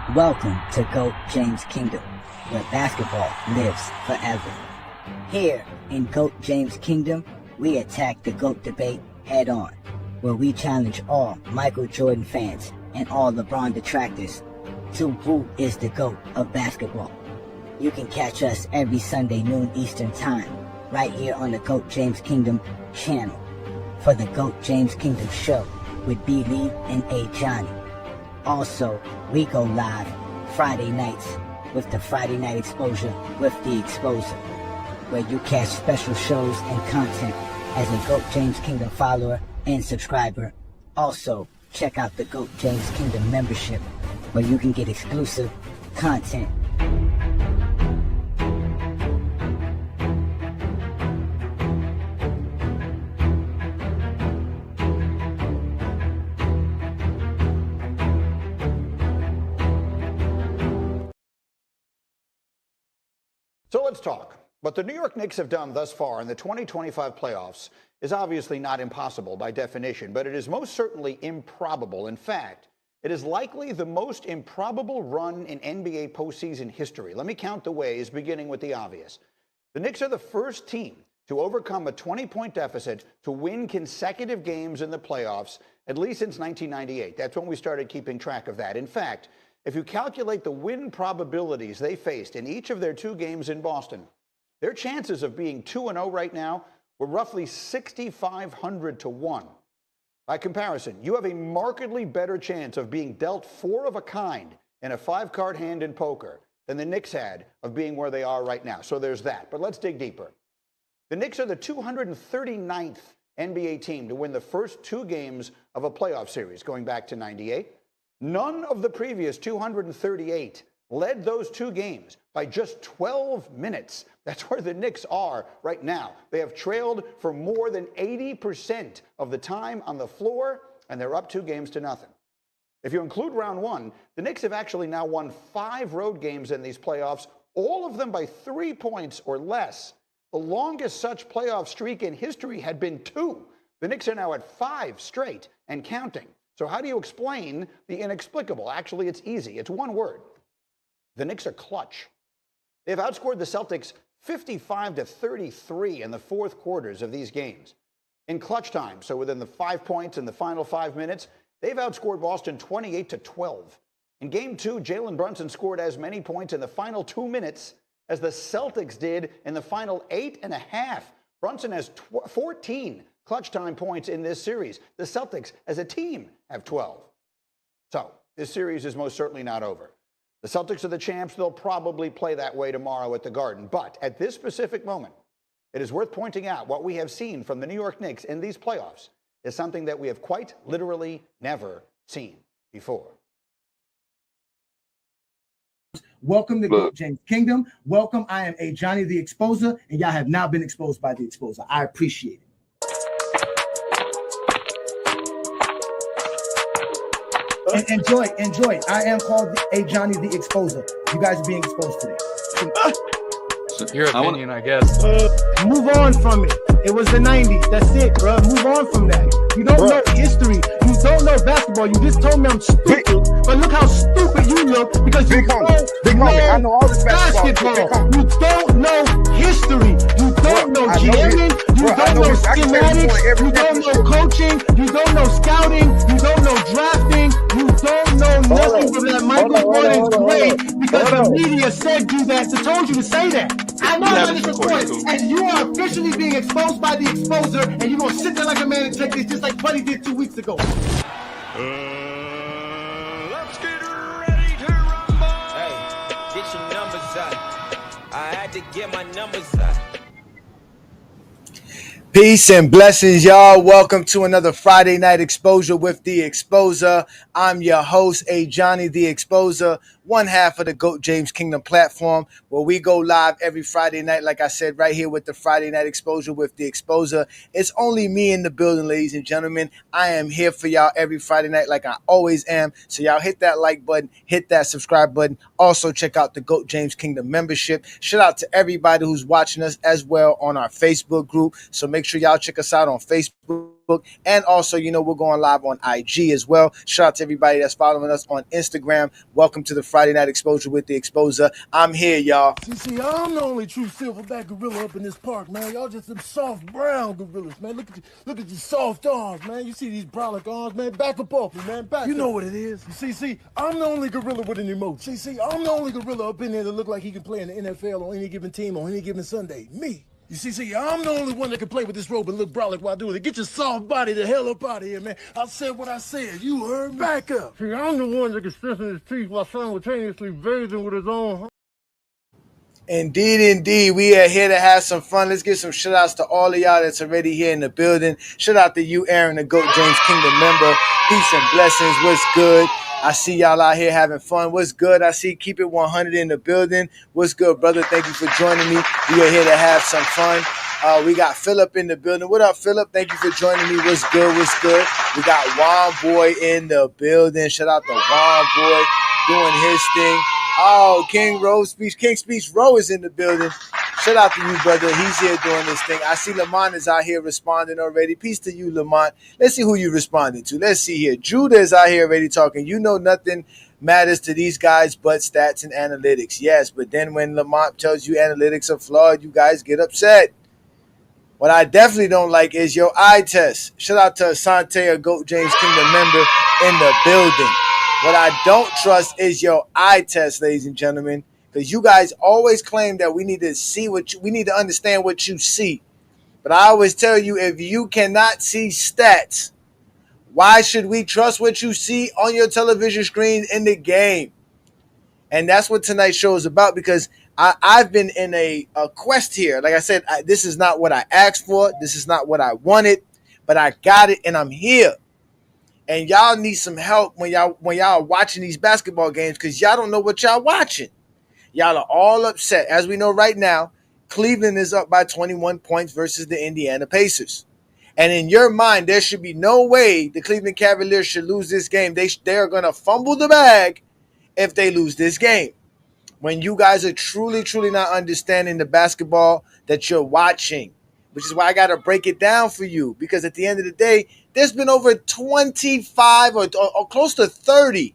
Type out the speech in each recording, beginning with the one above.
Welcome to GOAT James Kingdom, where basketball lives forever. Here in GOAT James Kingdom, we attack the GOAT debate head on, where we challenge all Michael Jordan fans and all LeBron detractors to who is the GOAT of basketball. You can catch us every Sunday noon Eastern Time, right here on the GOAT James Kingdom channel, for the GOAT James Kingdom show with B. Lee and Ajani. Also, we go live Friday nights with the Friday Night Exposure with the Exposer, where you catch special shows and content as a GOAT James Kingdom follower and subscriber. Also, check out the GOAT James Kingdom membership, where you can get exclusive content. So let's talk. What the New York Knicks have done thus far in the 2025 playoffs is obviously not impossible by definition, but it is most certainly improbable. In fact, it is likely the most improbable run in NBA postseason history. Let me count the ways, beginning with the obvious. The Knicks are the first team to overcome a 20-point deficit to win consecutive games in the playoffs, at least since 1998. That's when we started keeping track of that. In fact, if you calculate the win probabilities they faced in each of their two games in Boston, their chances of being 2-0 right now were roughly 6,500 to 1. By comparison, you have a markedly better chance of being dealt four of a kind in a five-card hand in poker than the Knicks had of being where they are right now. So there's that. But let's dig deeper. The Knicks are the 239th NBA team to win the first two games of a playoff series going back to 98. None of the previous 238 led those two games by just 12 minutes. That's where the Knicks are right now. They have trailed for more than 80% of the time on the floor, and they're up 2-0. If you include round one, the Knicks have actually now won 5 road games in these playoffs, all of them by 3 points or less. The longest such playoff streak in history had been 2. The Knicks are now at 5 straight and counting. So how do you explain the inexplicable? Actually, it's easy. It's one word. The Knicks are clutch. They've outscored the Celtics 55-33 in the fourth quarters of these games. In clutch time, so within the 5 points in the final 5 minutes, they've outscored Boston 28-12. In Game 2, Jalen Brunson scored as many points in the final 2 minutes as the Celtics did in the final 8.5. Brunson has 14 clutch time points in this series. The Celtics, as a team, have 12. So this series is most certainly not over. The Celtics are the champs. They'll probably play that way tomorrow at the Garden. But at this specific moment, it is worth pointing out what we have seen from the New York Knicks in these playoffs is something that we have quite literally never seen before. Welcome to GOAT James Kingdom. Welcome. I am Ajani the Exposer, and y'all have now been exposed by the Exposer. I appreciate it. And enjoy. I am called Ajani the Exposer. You guys are being exposed today. Your opinion, I guess. Move on from it. It was the 90s. That's it, bro. Move on from that. You don't know history. You don't know basketball. You just told me I'm stupid. But look how stupid you look because you don't know basketball. You don't know history. You don't know jamming. You don't know schematics. You don't know coaching. You don't know scouting. You don't know drafting. You don't know nothing from that Michael Jordan's great because the media said you that. So told you to say that. I know that is recorded, and you are officially being exposed by the Exposer, and you're going to sit there like a man and take this just like Buddy did 2 weeks ago. Let's get ready to rumble. Hey, get your numbers up. I had to get my numbers up. Peace and blessings, y'all. Welcome to another Friday Night Exposure with the Exposer. I'm your host, Ajani the Exposer, one half of the GOAT James Kingdom platform, where we go live every Friday night, like I said, right here with the Friday Night Exposure with the Exposer. It's only me in the building, ladies and gentlemen. I am here for y'all every Friday night like I always am. So y'all hit that like button, hit that subscribe button. Also check out the GOAT James Kingdom membership. Shout out to everybody who's watching us as well on our Facebook group. So make sure y'all check us out on Facebook Facebook, and also, we're going live on IG as well. Shout out to everybody that's following us on Instagram. Welcome to the Friday Night Exposure with the Exposer. I'm here, y'all. See, I'm the only true silverback gorilla up in this park, man. Y'all just some soft brown gorillas, man. Look at these soft arms, man. You see these brolic arms, man. Back up off me, man. Back. You know what it is. See, I'm the only gorilla with an emote. See, I'm the only gorilla up in there that look like he can play in the NFL on any given team on any given Sunday. Me. You see, I'm the only one that can play with this robe and look brolic while doing it. Get your soft body the hell up out of here, man. I said what I said. You heard me? Back up. See, I'm the one that can stiffen his teeth while simultaneously bathing with his own. Indeed. We are here to have some fun. Let's give some shout outs to all of y'all that's already here in the building. Shout out to you, Aaron, the GOAT James Kingdom member. Peace and blessings. What's good? I see y'all out here having fun. What's good? I see Keep It 100 in the building. What's good, brother? Thank you for joining me. We are here to have some fun. We got Philip in the building. What up, Philip? Thank you for joining me. What's good? We got Juan Boy in the building. Shout out to Juan Boy doing his thing. Oh, King Speech Row is in the building. Shout out to you, brother. He's here doing this thing. I see Lamont is out here responding already. Peace to you, Lamont. Let's see who you responding to. Let's see here. Judah is out here already talking. You know nothing matters to these guys but stats and analytics. Yes, but then when Lamont tells you analytics are flawed, you guys get upset. What I definitely don't like is your eye test. Shout out to Asante, a GOAT James Kingdom member in the building. What I don't trust is your eye test, ladies and gentlemen, because you guys always claim that we need to understand what you see. But I always tell you, if you cannot see stats, why should we trust what you see on your television screen in the game? And that's what tonight's show is about, because I've been in a quest here. Like I said, this is not what I asked for. This is not what I wanted, but I got it and I'm here. And y'all need some help when y'all are watching these basketball games, because y'all don't know what y'all watching. Y'all are all upset. As we know right now, Cleveland is up by 21 points versus the Indiana Pacers. And in your mind, there should be no way the Cleveland Cavaliers should lose this game. They are going to fumble the bag if they lose this game. When you guys are truly not understanding the basketball that you're watching, which is why I got to break it down for you, because at the end of the day, there's been over 25 or close to 30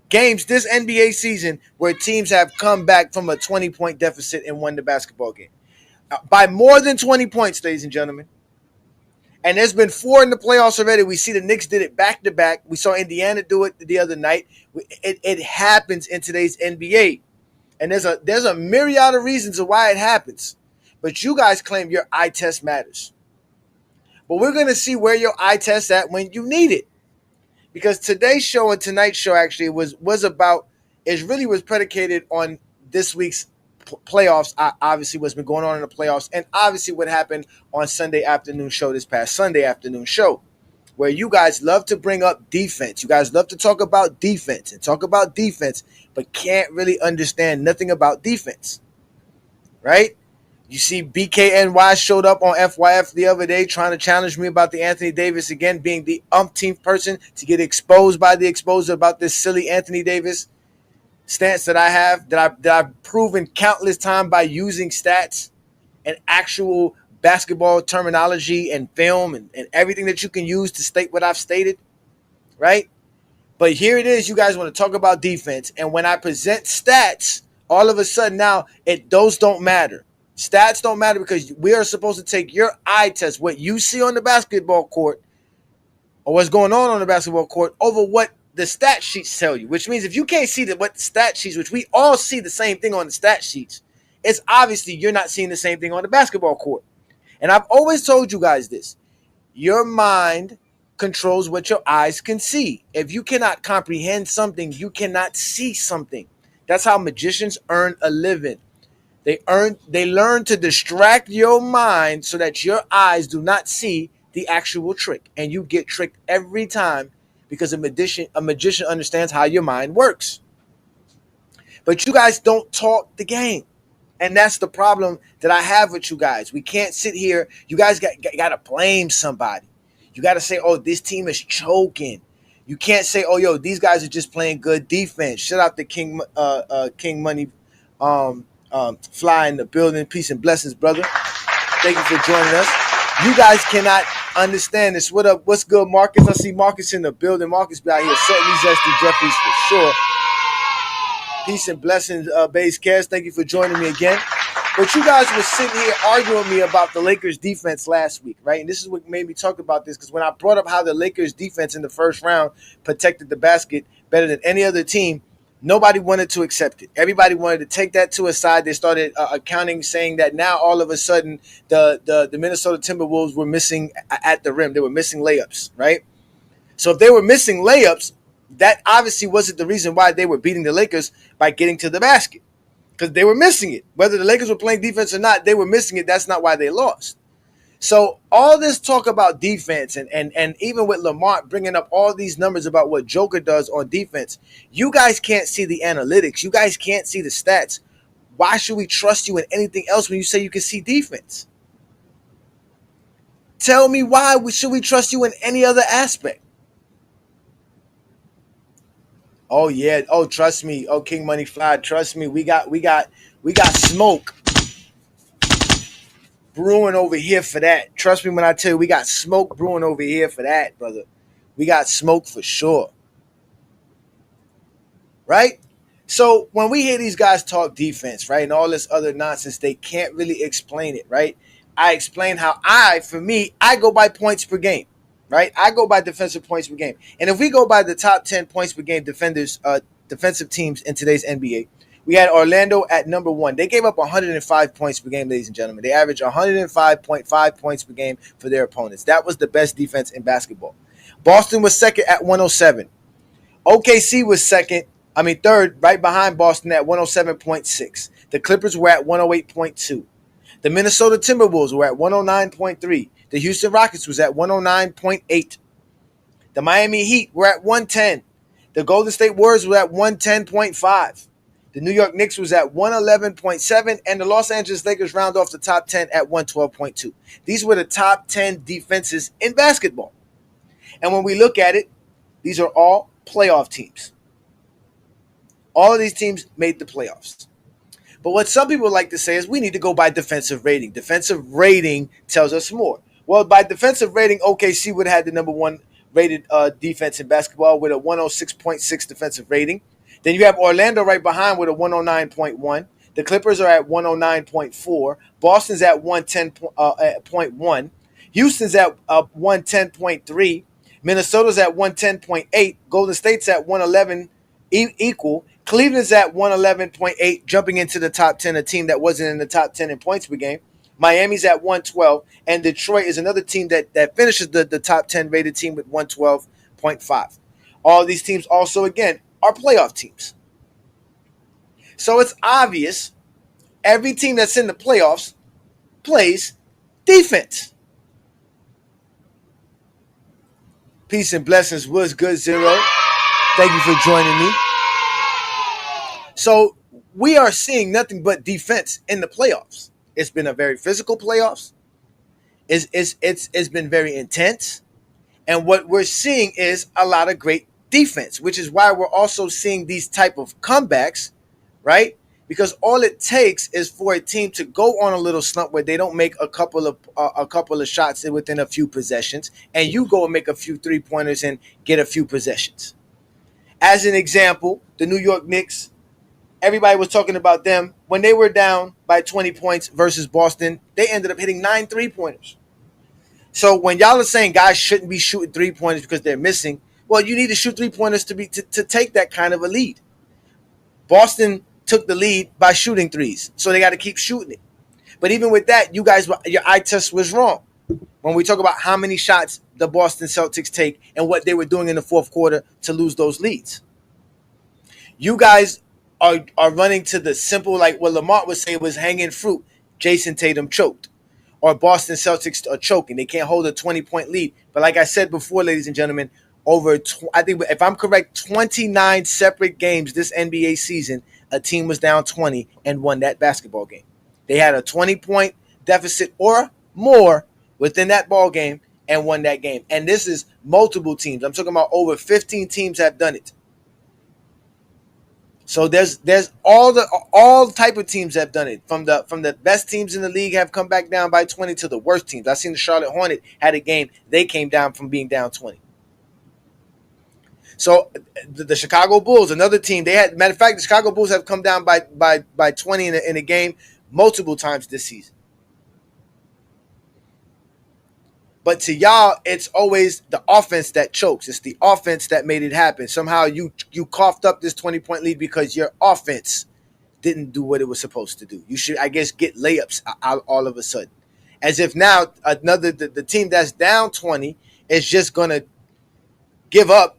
games this NBA season where teams have come back from a 20-point deficit and won the basketball game. By more than 20 points, ladies and gentlemen. And there's been 4 in the playoffs already. We see the Knicks did it back-to-back. We saw Indiana do it the other night. It happens in today's NBA. And there's a myriad of reasons of why it happens. But you guys claim your eye test matters. But we're going to see where your eye test at when you need it. Because today's show and tonight's show actually was predicated on this week's playoffs, obviously what's been going on in the playoffs, and obviously what happened on Sunday afternoon show, this past Sunday afternoon show, where you guys love to bring up defense. You guys love to talk about defense, but can't really understand nothing about defense, right? You see BKNY showed up on FYF the other day trying to challenge me about the Anthony Davis again, being the umpteenth person to get exposed by the exposer about this silly Anthony Davis stance that I have, that I've proven countless times by using stats and actual basketball terminology and film and everything that you can use to state what I've stated, right? But here it is, you guys want to talk about defense, and when I present stats, all of a sudden now those don't matter. Stats don't matter because we are supposed to take your eye test, what you see on the basketball court or what's going on the basketball court, over what the stat sheets tell you, which means if you can't see what the stat sheets, which we all see the same thing on the stat sheets, it's obviously you're not seeing the same thing on the basketball court. And I've always told you guys this. Your mind controls what your eyes can see. If you cannot comprehend something, you cannot see something. That's how magicians earn a living. They learn to distract your mind so that your eyes do not see the actual trick. And you get tricked every time because a magician understands how your mind works. But you guys don't talk the game. And that's the problem that I have with you guys. We can't sit here. You guys got to blame somebody. You got to say, oh, this team is choking. You can't say, oh, yo, these guys are just playing good defense. Shout out to King Money Fly in the building. Peace and blessings, brother. Thank you for joining us. You guys cannot understand this. What up? What's good, Marcus? I see Marcus in the building. Marcus be out here setting these SD Jeffries for sure. Peace and blessings, Base Cast. Thank you for joining me again. But you guys were sitting here arguing with me about the Lakers defense last week, right? And this is what made me talk about this, because when I brought up how the Lakers defense in the first round protected the basket better than any other team, nobody wanted to accept it. Everybody wanted to take that to a side. They started accounting, saying that now all of a sudden the Minnesota Timberwolves were missing at the rim. They were missing layups, right? So if they were missing layups, that obviously wasn't the reason why they were beating the Lakers by getting to the basket, because they were missing it. Whether the Lakers were playing defense or not, they were missing it. That's not why they lost. So all this talk about defense and even with Lamont bringing up all these numbers about what Joker does on defense, you guys can't see the analytics. You guys can't see the stats. Why should we trust you in anything else when you say you can see defense? Tell me why should we trust you in any other aspect? Oh yeah. Oh, trust me. Oh, King Money Fly. Trust me. We got smoke brewing over here for that. Trust me when I tell you, we got smoke brewing over here for that, brother. We got smoke for sure. Right? So when we hear these guys talk defense, right, and all this other nonsense, they can't really explain it, right? I explain how I go by points per game, right? I go by defensive points per game. And if we go by the top 10 points per game defensive teams in today's NBA, we had Orlando at number 1. They gave up 105 points per game, ladies and gentlemen. They averaged 105.5 points per game for their opponents. That was the best defense in basketball. Boston was second at 107. OKC was third, right behind Boston at 107.6. The Clippers were at 108.2. The Minnesota Timberwolves were at 109.3. The Houston Rockets was at 109.8. The Miami Heat were at 110. The Golden State Warriors were at 110.5. The New York Knicks was at 111.7, and the Los Angeles Lakers round off the top 10 at 112.2. These were the top 10 defenses in basketball. And when we look at it, these are all playoff teams. All of these teams made the playoffs. But what some people like to say is we need to go by defensive rating. Defensive rating tells us more. Well, by defensive rating, OKC would have had the number 1 rated defense in basketball with a 106.6 defensive rating. Then you have Orlando right behind with a 109.1. The Clippers are at 109.4. Boston's at 110.1. Houston's at 110.3. Minnesota's at 110.8. Golden State's at 111 equal. Cleveland's at 111.8, jumping into the top 10, a team that wasn't in the top 10 in points per game. Miami's at 112, and Detroit is another team that finishes the top 10 rated team with 112.5. All these teams also, again, are playoff teams. So it's obvious every team that's in the playoffs plays defense. Peace and blessings. What's good, Zero? Thank you for joining me. So we are seeing nothing but defense in the playoffs. It's been a very physical playoffs. It's been very intense. And what we're seeing is a lot of great defense, which is why we're also seeing these type of comebacks, right? Because all it takes is for a team to go on a little slump where they don't make a couple of shots within a few possessions, and you go and make a few 3-pointers and get a few possessions. As an example, the New York Knicks, everybody was talking about them. When they were down by 20 points versus Boston, they ended up hitting 9 3-pointers. So when y'all are saying guys shouldn't be shooting 3-pointers because they're missing, well, you need to shoot 3-pointers to take that kind of a lead. Boston took the lead by shooting threes, so they got to keep shooting it. But even with that, you guys, your eye test was wrong. When we talk about how many shots the Boston Celtics take and what they were doing in the fourth quarter to lose those leads. You guys are running to the simple, like what Lamont was saying was hanging fruit. Jason Tatum choked. Or Boston Celtics are choking. They can't hold a 20-point lead. But like I said before, ladies and gentlemen, I think if I'm correct, 29 separate games this NBA season, a team was down 20 and won that basketball game. They had a 20-point deficit or more within that ball game and won that game. And this is multiple teams. I'm talking about over 15 teams have done it. So there's all type of teams have done it. From the best teams in the league have come back down by 20 to the worst teams. I seen the Charlotte Hornet had a game. They came down from being down 20. So the Chicago Bulls, another team, they had, matter of fact, the Chicago Bulls have come down by 20 in a game multiple times this season. But to y'all, it's always the offense that chokes. It's the offense that made it happen. Somehow you coughed up this 20-point lead because your offense didn't do what it was supposed to do. You should, I guess, get layups out all of a sudden. As if now the team that's down 20 is just going to give up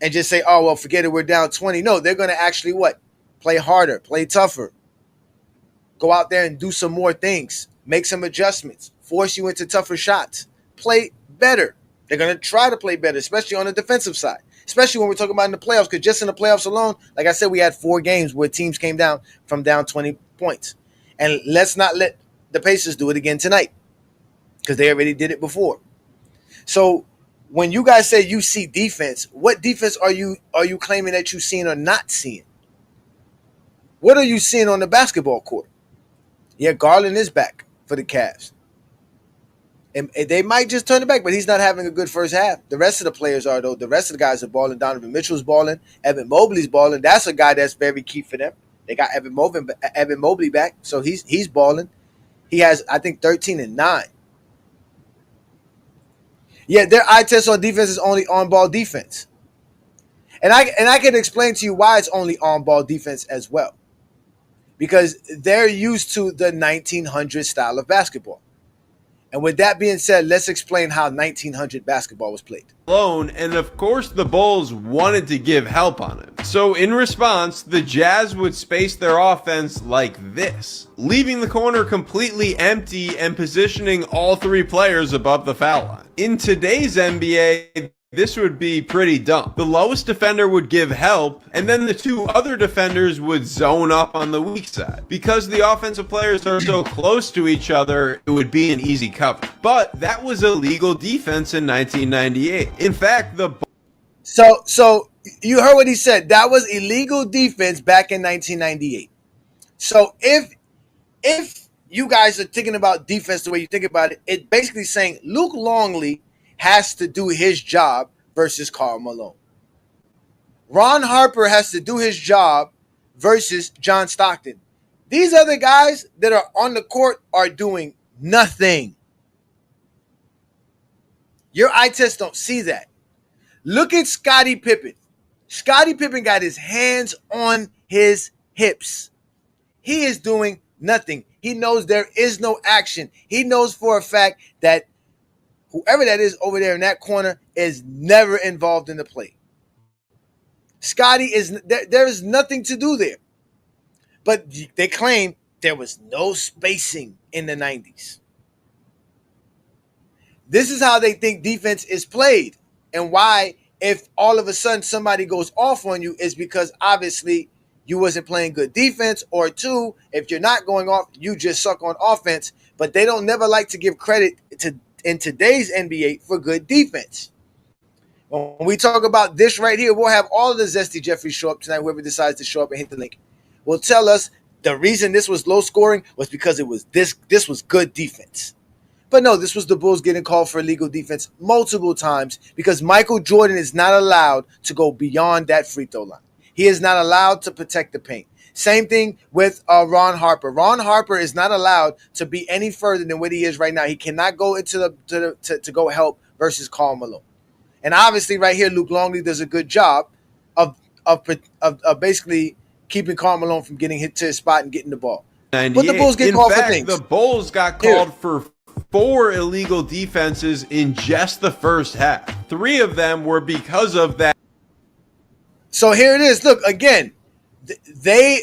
and just say, oh, well, forget it, we're down 20. No, they're going to actually what? Play harder, play tougher. Go out there and do some more things. Make some adjustments. Force you into tougher shots. Play better. They're going to try to play better, especially on the defensive side, especially when we're talking about in the playoffs, because just in the playoffs alone, like I said, we had 4 games where teams came down from down 20 points. And let's not let the Pacers do it again tonight, because they already did it before. So when you guys say you see defense, what defense are you claiming that you've seen or not seeing? What are you seeing on the basketball court? Yeah, Garland is back for the Cavs. And they might just turn it back, but he's not having a good first half. The rest of the players are, though. The rest of the guys are balling. Donovan Mitchell's balling. Evan Mobley's balling. That's a guy that's very key for them. They got Evan Mobley back, so he's balling. He has, I think, 13 and 9. Yeah, their eye test on defense is only on-ball defense. And I can explain to you why it's only on-ball defense as well. Because they're used to the 1900 style of basketball. And with that being said, let's explain how 1900 basketball was played. Alone, and of course the Bulls wanted to give help on it. So in response, the Jazz would space their offense like this, leaving the corner completely empty and positioning all 3 players above the foul line. In today's NBA, this would be pretty dumb. The lowest defender would give help, and then the 2 other defenders would zone up on the weak side. Because the offensive players are so close to each other, it would be an easy cover. But that was illegal defense in 1998. In fact, So you heard what he said. That was illegal defense back in 1998. So if you guys are thinking about defense the way you think about it, it's basically saying Luke Longley has to do his job versus Karl Malone. Ron Harper has to do his job versus John Stockton. These other guys that are on the court are doing nothing. Your eye test don't see that. Look at Scottie Pippen. Scottie Pippen got his hands on his hips. He is doing nothing. He knows there is no action. He knows for a fact that whoever that is over there in that corner is never involved in the play. Scottie is there is nothing to do there. But they claim there was no spacing in the 90s. This is how they think defense is played, and why if all of a sudden somebody goes off on you is because obviously you wasn't playing good defense, or 2, if you're not going off, you just suck on offense. But they don't never like to give credit to in today's NBA for good defense. When we talk about this right here, we'll have all of the Zesty Jeffries show up tonight, whoever decides to show up and hit the link. Will tell us the reason this was low scoring was because it was this was good defense. But no, this was the Bulls getting called for illegal defense multiple times because Michael Jordan is not allowed to go beyond that free throw line. He is not allowed to protect the paint. Same thing with Ron Harper. Ron Harper is not allowed to be any further than what he is right now. He cannot go into to go help versus Karl Malone. And obviously, right here, Luke Longley does a good job of basically keeping Karl Malone from getting hit to his spot and getting the ball. But the Bulls get called for things. The Bulls got called for 4 illegal defenses in just the first half. 3 of them were because of that. So here it is. Look, again,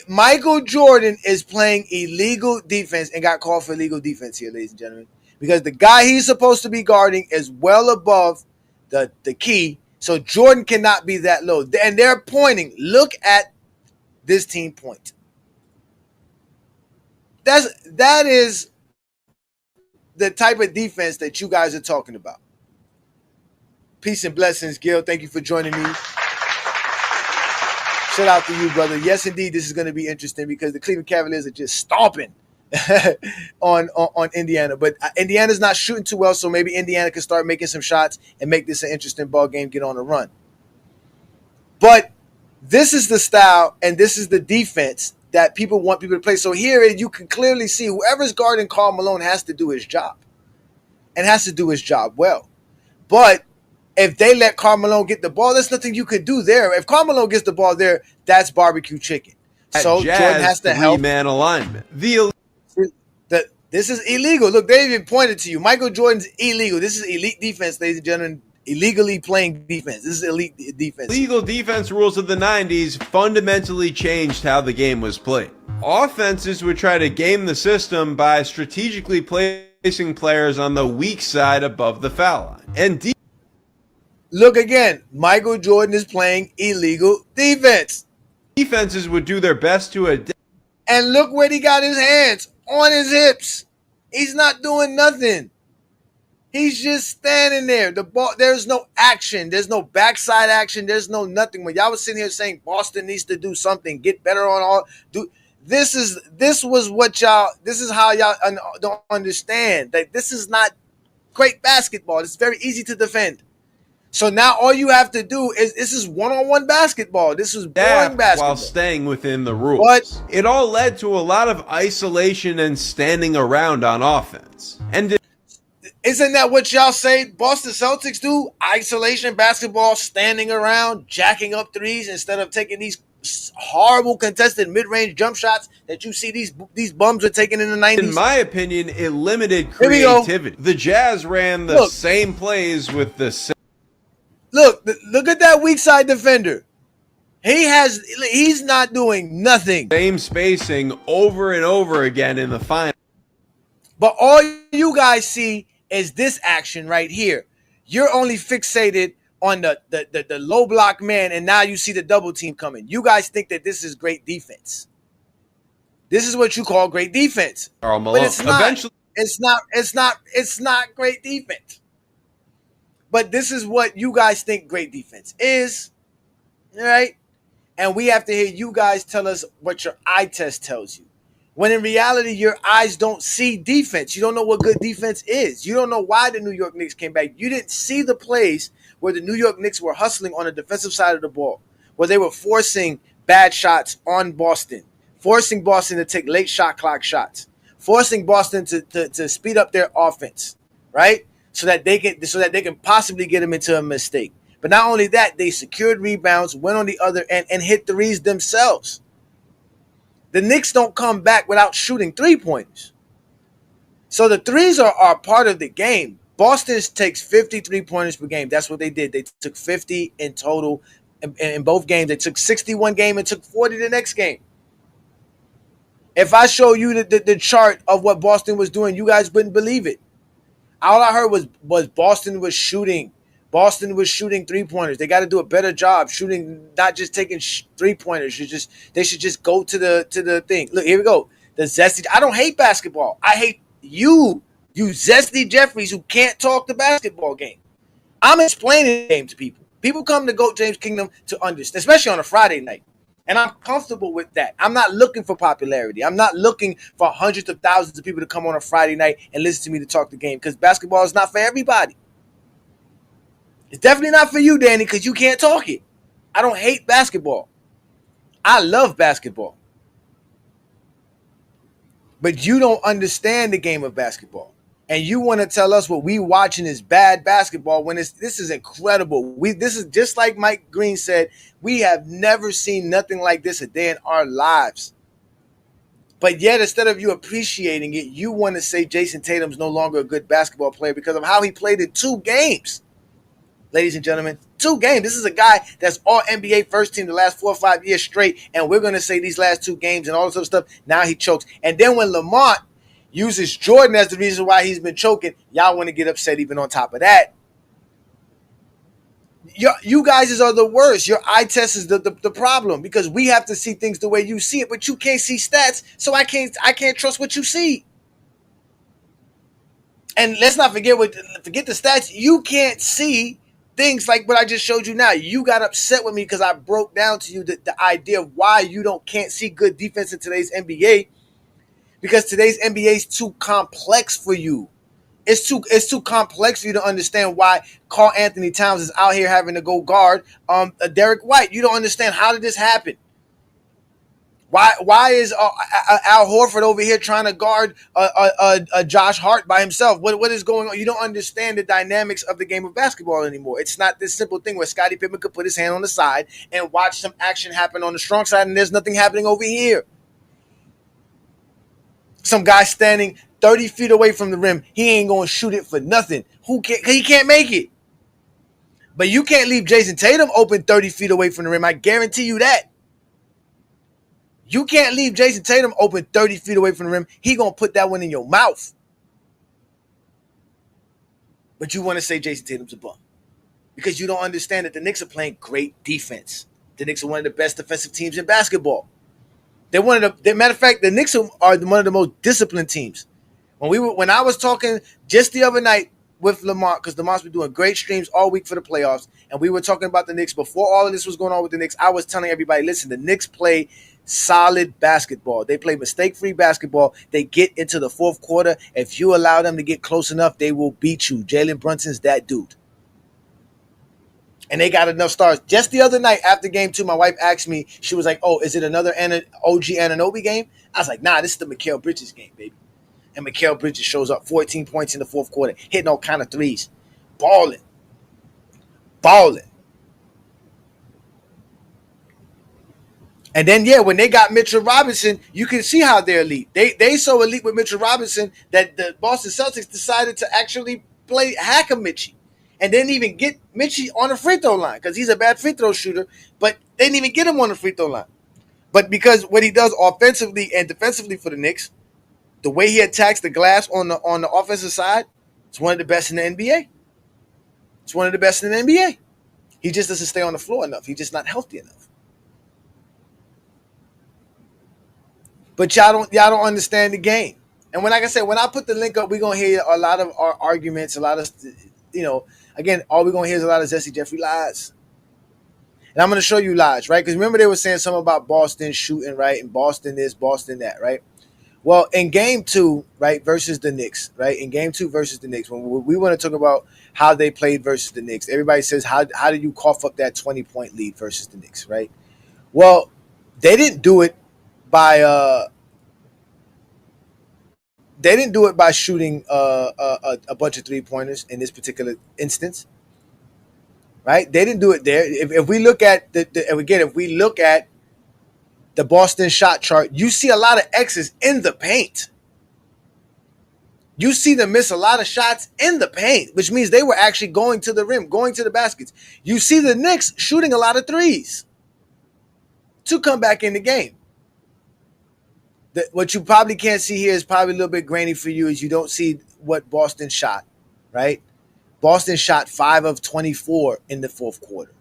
Michael Jordan is playing illegal defense and got called for illegal defense here, ladies and gentlemen, because the guy he's supposed to be guarding is well above the key. So Jordan cannot be that low. And they're pointing. Look at this team point. That is the type of defense that you guys are talking about. Peace and blessings, Gil. Thank you for joining me. Shout out to you, brother. Yes, indeed, this is going to be interesting because the Cleveland Cavaliers are just stomping on Indiana. But Indiana's not shooting too well, so maybe Indiana can start making some shots and make this an interesting ball game, get on a run. But this is the style and this is the defense that people want people to play. So here you can clearly see whoever's guarding Karl Malone has to do his job and has to do his job well. But if they let Karl Malone get the ball, there's nothing you could do there. If Karl Malone gets the ball there, that's barbecue chicken. So Jordan has to help. Three-man alignment. This is illegal. Look, they even pointed to you. Michael Jordan's illegal. This is elite defense, ladies and gentlemen. Illegally playing defense. This is elite defense. Legal defense rules of the 90s fundamentally changed how the game was played. Offenses would try to game the system by strategically placing players on the weak side above the foul line. And look again, Michael Jordan is playing illegal defense. Defenses would do their best to adapt. And look where he got his hands, on his hips. He's not doing nothing. He's just standing there. The ball, there's no action. There's no backside action. There's no nothing. When y'all was sitting here saying Boston needs to do something, get better on all, this is how y'all don't understand that this is not great basketball. It's very easy to defend. So now all you have to do is this is one-on-one basketball. This is boring basketball while staying within the rules. But it all led to a lot of isolation and standing around on offense. And isn't that what y'all say Boston Celtics do? Isolation basketball, standing around, jacking up threes instead of taking these horrible contested mid-range jump shots that you see these bums are taking in the 90s. In my opinion, it limited creativity. The Jazz ran the same plays with the same. Look at that weak side defender. He's not doing nothing. Same spacing over and over again in the final. But all you guys see is this action right here. You're only fixated on the low block man, and now you see the double team coming. You guys think that this is great defense. This is what you call great defense. But it's not. Eventually, it's not great defense. But this is what you guys think great defense is. All right? And we have to hear you guys tell us what your eye test tells you. When in reality, your eyes don't see defense. You don't know what good defense is. You don't know why the New York Knicks came back. You didn't see the plays where the New York Knicks were hustling on the defensive side of the ball, where they were forcing bad shots on Boston, forcing Boston to take late shot clock shots, forcing Boston to speed up their offense, right? So that they can possibly get them into a mistake. But not only that, they secured rebounds, went on the other end, and hit threes themselves. The Knicks don't come back without shooting three-pointers. So the threes are part of the game. Boston takes 50 three-pointers per game. That's what they did. They took 50 in total in both games. They took 60 one game and took 40 the next game. If I show you the chart of what Boston was doing, you guys wouldn't believe it. All I heard was Boston was shooting. Boston was shooting three-pointers. They got to do a better job shooting, not just taking three-pointers. They should just go to the thing. Look, here we go. The zesty. I don't hate basketball. I hate you zesty Jeffries who can't talk the basketball game. I'm explaining the game to people. People come to GOAT James Kingdom to understand, especially on a Friday night. And I'm comfortable with that. I'm not looking for popularity. I'm not looking for hundreds of thousands of people to come on a Friday night and listen to me to talk the game because basketball is not for everybody. It's definitely not for you, Danny, because you can't talk it. I don't hate basketball. I love basketball. But you don't understand the game of basketball. And you want to tell us what we watching is bad basketball when this is incredible. This is just like Mike Green said, we have never seen nothing like this a day in our lives. But yet, instead of you appreciating it, you want to say Jason Tatum's no longer a good basketball player because of how he played in 2 games. Ladies and gentlemen, 2 games. This is a guy that's all NBA first team the last 4 or 5 years straight, and we're going to say these last 2 games and all this other stuff, now he chokes. And then when Lamont uses Jordan as the reason why he's been choking, y'all want to get upset even on top of that. You guys are the worst. Your eye test is the problem because we have to see things the way you see it, but you can't see stats, so I can't trust what you see. And let's not forget the stats. You can't see things like what I just showed you now. You got upset with me because I broke down to you the idea of why you can't see good defense in today's NBA, because today's NBA is too complex for you. It's too complex for you to understand why Karl Anthony Towns is out here having to go guard Derek White. You don't understand, how did this happen? Why is Al Horford over here trying to guard Josh Hart by himself? What is going on? You don't understand the dynamics of the game of basketball anymore. It's not this simple thing where Scottie Pippen could put his hand on the side and watch some action happen on the strong side, and there's nothing happening over here. Some guy standing 30 feet away from the rim, he ain't going to shoot it for nothing. He can't make it. But you can't leave Jason Tatum open 30 feet away from the rim. I guarantee you that. You can't leave Jason Tatum open 30 feet away from the rim. He going to put that one in your mouth. But you want to say Jason Tatum's a bum because you don't understand that the Knicks are playing great defense. The Knicks are one of the best defensive teams in basketball. They're one of the matter of fact, the Knicks are one of the most disciplined teams. When I was talking just the other night with Lamont, because Lamont's been doing great streams all week for the playoffs, and we were talking about the Knicks before all of this was going on with the Knicks. I was telling everybody, listen, the Knicks play solid basketball. They play mistake-free basketball. They get into the fourth quarter. If you allow them to get close enough, they will beat you. Jalen Brunson's that dude. And they got enough stars. Just the other night after game 2, my wife asked me, she was like, oh, is it another OG Anunoby game? I was like, nah, this is the Mikal Bridges game, baby. And Mikal Bridges shows up 14 points in the fourth quarter, hitting all kind of threes. Balling. And then, when they got Mitchell Robinson, you can see how they're elite. They so elite with Mitchell Robinson that the Boston Celtics decided to actually hack a Mitchie. And didn't even get Mitchie on the free throw line because he's a bad free throw shooter, but they didn't even get him on the free throw line. But because what he does offensively and defensively for the Knicks, the way he attacks the glass on the offensive side, it's one of the best in the NBA. It's one of the best in the NBA. He just doesn't stay on the floor enough. He's just not healthy enough. But y'all don't understand the game. And like I said, when I put the link up, we're gonna hear a lot of our arguments, a lot of again, all we're going to hear is a lot of Jesse Jeffrey lies. And I'm going to show you lies, right? Because remember they were saying something about Boston shooting, right? And Boston this, Boston that, right? Well, in game 2, right, versus the Knicks, right? In game 2 versus the Knicks, when we want to talk about how they played versus the Knicks, everybody says, how did you cough up that 20-point lead versus the Knicks, right? Well, they didn't do it by shooting a bunch of three-pointers in this particular instance, right? They didn't do it there. If we look at if we look at the Boston shot chart, you see a lot of X's in the paint. You see them miss a lot of shots in the paint, which means they were actually going to the rim, going to the baskets. You see the Knicks shooting a lot of threes to come back in the game. What you probably can't see here is probably a little bit grainy for you, is you don't see what Boston shot, right? Boston shot 5 of 24 in the fourth quarter.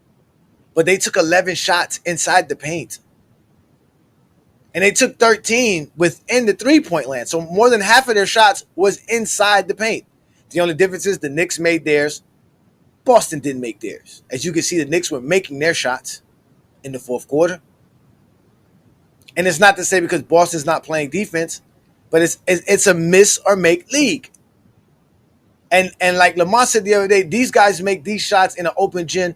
But they took 11 shots inside the paint. And they took 13 within the three-point land. So more than half of their shots was inside the paint. The only difference is the Knicks made theirs. Boston didn't make theirs. As you can see, the Knicks were making their shots in the fourth quarter. And it's not to say because Boston's not playing defense, but it's a miss or make league. And like Lamont said the other day, these guys make these shots in an open gym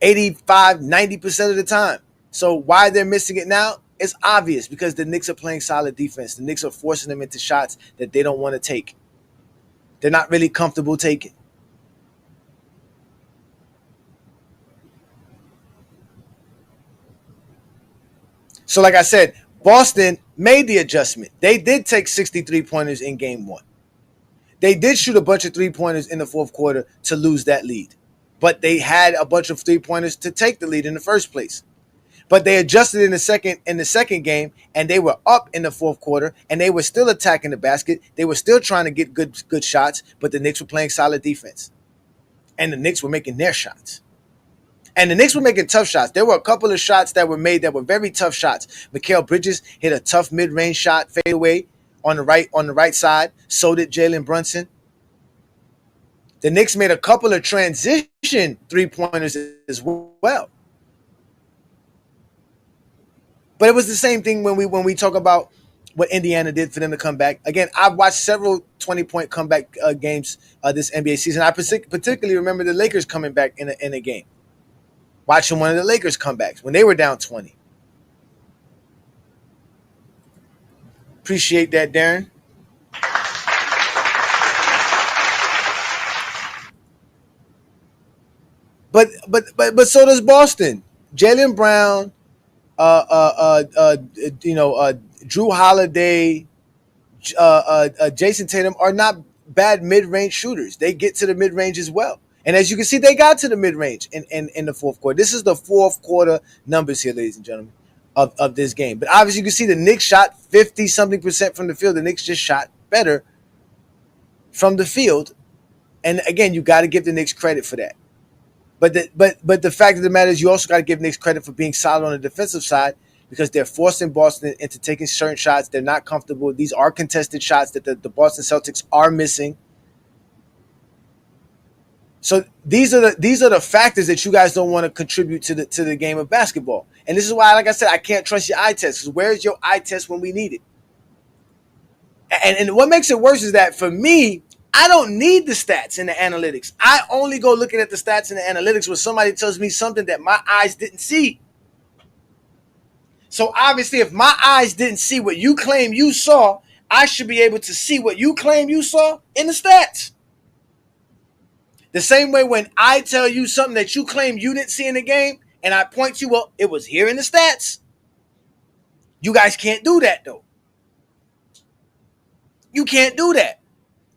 85, 90% of the time. So why they're missing it now? It's obvious, because the Knicks are playing solid defense. The Knicks are forcing them into shots that they don't want to take. They're not really comfortable taking. So like I said, Boston made the adjustment. They did take 63 pointers in game 1. They did shoot a bunch of 3-pointers in the fourth quarter to lose that lead. But they had a bunch of 3-pointers to take the lead in the first place. But they adjusted in the second game, and they were up in the fourth quarter, and they were still attacking the basket. They were still trying to get good shots, but the Knicks were playing solid defense. And the Knicks were making their shots. And the Knicks were making tough shots. There were a couple of shots that were made that were very tough shots. Mikal Bridges hit a tough mid-range shot, fadeaway on the right side. So did Jalen Brunson. The Knicks made a couple of transition 3-pointers as well. But it was the same thing when we talk about what Indiana did for them to come back. Again, I've watched several 20-point comeback games this NBA season. I particularly remember the Lakers coming back in a game. Watching one of the Lakers comebacks when they were down 20. Appreciate that, Darren. But so does Boston. Jaylen Brown, Drew Holiday, Jason Tatum are not bad mid-range shooters. They get to the mid-range as well. And as you can see, they got to the mid-range in the fourth quarter. This is the fourth quarter numbers here, ladies and gentlemen, of this game. But obviously, you can see the Knicks shot 50-something% from the field. The Knicks just shot better from the field. And again, you got to give the Knicks credit for that. But the fact of the matter is you also got to give Knicks credit for being solid on the defensive side because they're forcing Boston into taking certain shots. They're not comfortable. These are contested shots that the Boston Celtics are missing. So these are the factors that you guys don't want to contribute to the game of basketball. And this is why, like I said, I can't trust your eye test because where's your eye test when we need it? And what makes it worse is that for me, I don't need the stats and the analytics. I only go looking at the stats and the analytics when somebody tells me something that my eyes didn't see. So obviously, if my eyes didn't see what you claim you saw, I should be able to see what you claim you saw in the stats. The same way when I tell you something that you claim you didn't see in the game, and I point to you, well, it was here in the stats. You guys can't do that, though. You can't do that.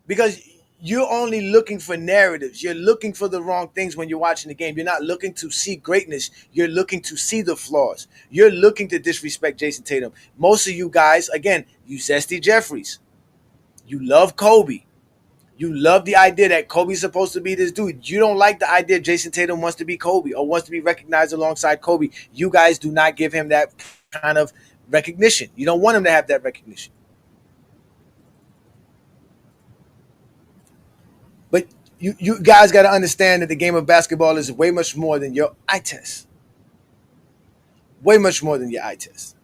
Because you're only looking for narratives. You're looking for the wrong things when you're watching the game. You're not looking to see greatness. You're looking to see the flaws. You're looking to disrespect Jason Tatum. Most of you guys, again, you zesty Jeffries. You love Kobe. You love the idea that Kobe's supposed to be this dude. You don't like the idea Jason Tatum wants to be Kobe or wants to be recognized alongside Kobe. You guys do not give him that kind of recognition. You don't want him to have that recognition. But you guys got to understand that the game of basketball is way much more than your eye test. Way much more than your eye test.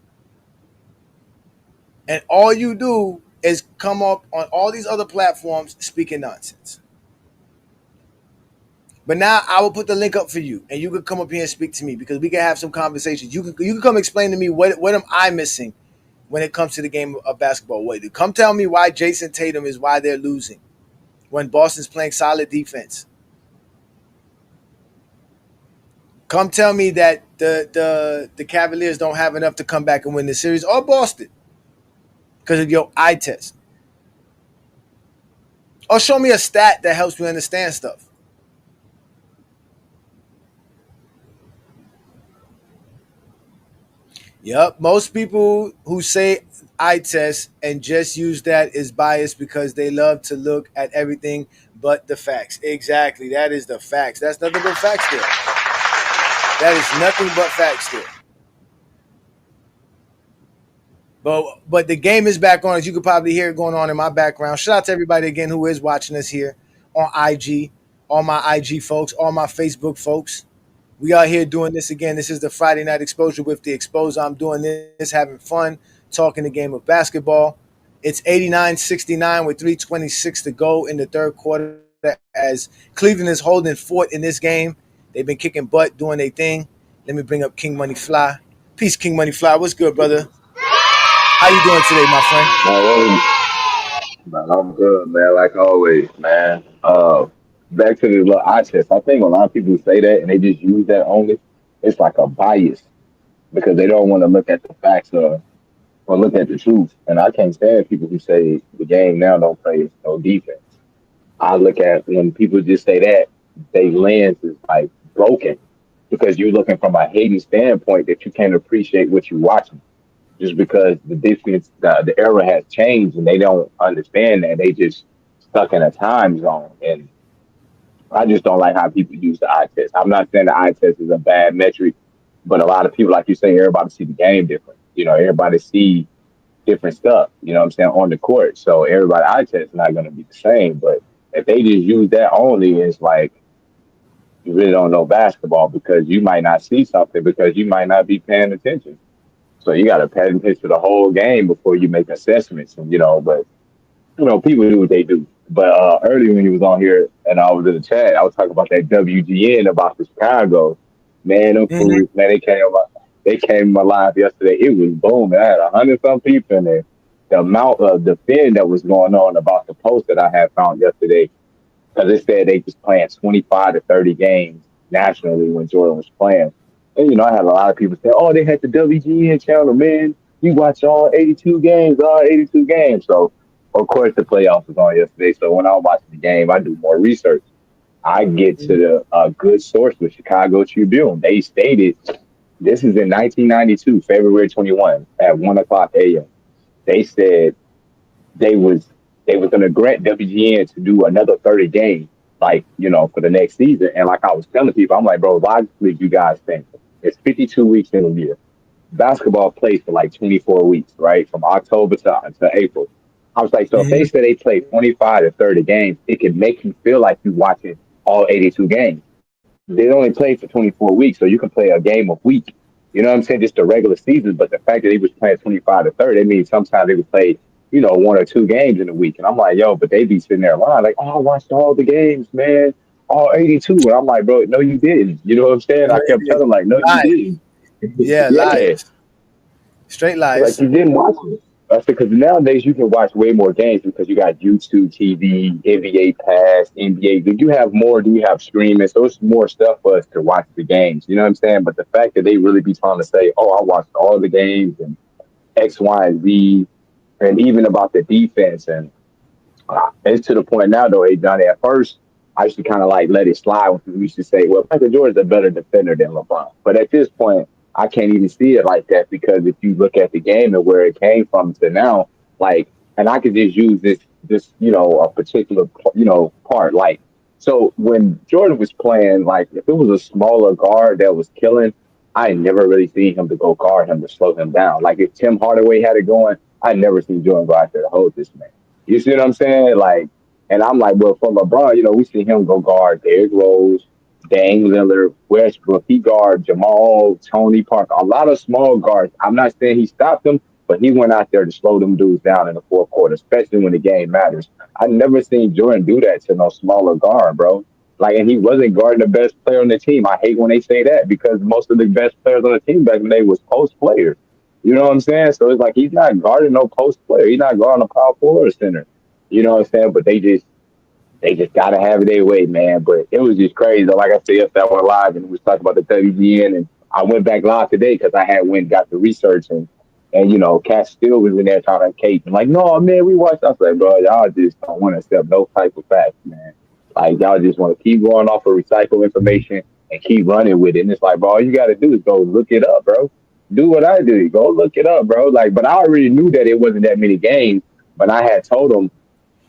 And all you do is come up on all these other platforms speaking nonsense. But now I will put the link up for you, and you can come up here and speak to me because we can have some conversations. You can come explain to me what am I missing when it comes to the game of basketball. Come tell me why Jason Tatum is why they're losing when Boston's playing solid defense. Come tell me that the Cavaliers don't have enough to come back and win the series, or Boston, because of your eye test. Or show me a stat that helps me understand stuff. Yep, most people who say eye test and just use that is biased because they love to look at everything but the facts. Exactly, that is the facts. That's nothing but facts there. That is nothing but facts there. But the game is back on, as you could probably hear it going on in my background. Shout out to everybody again who is watching us here on IG, all my IG folks, all my Facebook folks. We are here doing this again. This is the Friday Night Exposure with the Exposer. I'm doing this, having fun, talking the game of basketball. It's 89-69 with 3:26 to go in the third quarter as Cleveland is holding fort in this game. They've been kicking butt, doing their thing. Let me bring up King Money Fly. Peace, King Money Fly. What's good, brother? How you doing today, my friend? Man, I'm good, man. Like always, man. Back to the little eye test. I think a lot of people say that and they just use that only. It's like a bias because they don't want to look at the facts or look at the truth. And I can't stand people who say the game now don't play no defense. I look at when people just say that, their lens is like broken because you're looking from a hating standpoint that you can't appreciate what you're watching. Just because the defense, the era has changed and they don't understand that. They just stuck in a time zone. And I just don't like how people use the eye test. I'm not saying the eye test is a bad metric, but a lot of people, like you say, everybody see the game different. You know, everybody see different stuff, you know what I'm saying, on the court. So everybody eye test is not going to be the same. But If they just use that only, it's like you really don't know basketball because you might not see something because you might not be paying attention. So you got to pay attention to the whole game before you make assessments. And but people do what they do. But earlier when you was on here and I was in the chat, I was talking about that WGN about the Chicago. Man, them Mm-hmm. fools, man, they came alive yesterday. It was booming. I had 100 some people in there. The amount of the fin that was going on about the post that I had found yesterday, because it said they just playing 25 to 30 games nationally when Jordan was playing. And I had a lot of people say, "Oh, they had the WGN channel, man. You watch all 82 games, all 82 games." So, of course, the playoffs was on yesterday. So when I'm watching the game, I do more research. I get to the good source with Chicago Tribune. They stated this is in 1992, February 21 at 1 o'clock a.m. They said they was they was gonna grant WGN to do another 30 games, like for the next season. And like I was telling people, I'm like, bro, logically, you guys think it's 52 weeks in a year. Basketball plays for like 24 weeks, right, from October to April. I was like, so if they say they play 25 to 30 games, it can make you feel like you're watching all 82 games. They only play for 24 weeks, so you can play a game a week. You know what I'm saying? Just the regular season. But the fact that they was playing 25 to 30, it means sometimes they would play, one or two games in a week. And I'm like, yo, but they be sitting there lying, like, oh, I watched all the games, man, all 82. And I'm like, bro, no, you didn't. You know what I'm saying? I kept telling them, like, no, you Lies. didn't. Yeah, Yeah. lies. Straight Like lies. you didn't watch it. I said because nowadays you can watch way more games because you got YouTube TV, NBA Pass, NBA. Do you have more? Do you have streaming? So it's more stuff for us to watch the games. You know what I'm saying? But the fact that they really be trying to say, "Oh, I watched all the games and X, Y, and Z," and even about the defense and it's to the point now, though, Johnny. At first, I used to kind of like let it slide when we used to say, well, Michael Jordan's a better defender than LeBron. But at this point, I can't even see it like that because if you look at the game and where it came from to now, like, and I could just use this, a particular, part. Like, so when Jordan was playing, like, if it was a smaller guard that was killing, I never really seen him to go guard him to slow him down. Like, if Tim Hardaway had it going, I never seen Jordan go out there to hold this man. You see what I'm saying? Like, and I'm like, well, for LeBron, we see him go guard Derrick Rose, Dame Lillard, Westbrook. He guard Jamal, Tony Parker, a lot of small guards. I'm not saying he stopped them, but he went out there to slow them dudes down in the fourth quarter, especially when the game matters. I never seen Jordan do that to no smaller guard, bro. Like, and he wasn't guarding the best player on the team. I hate when they say that because most of the best players on the team back in the day was post players. You know what I'm saying? So it's like he's not guarding no post player. He's not guarding a power forward or center. You know what I'm saying? But they just gotta have it their way, man. But it was just crazy. Like I said, yesterday I went live and we was talking about the WGN, and I went back live today because I had went and got the research and Cat still was in there talking to Kate and like, no man, we watched. I was like, bro, y'all just don't want to accept no type of facts, man. Like y'all just want to keep going off of recycled information and keep running with it. And it's like, bro, all you gotta do is go look it up, bro. Do what I do. Go look it up, bro. Like, but I already knew that it wasn't that many games, but I had told them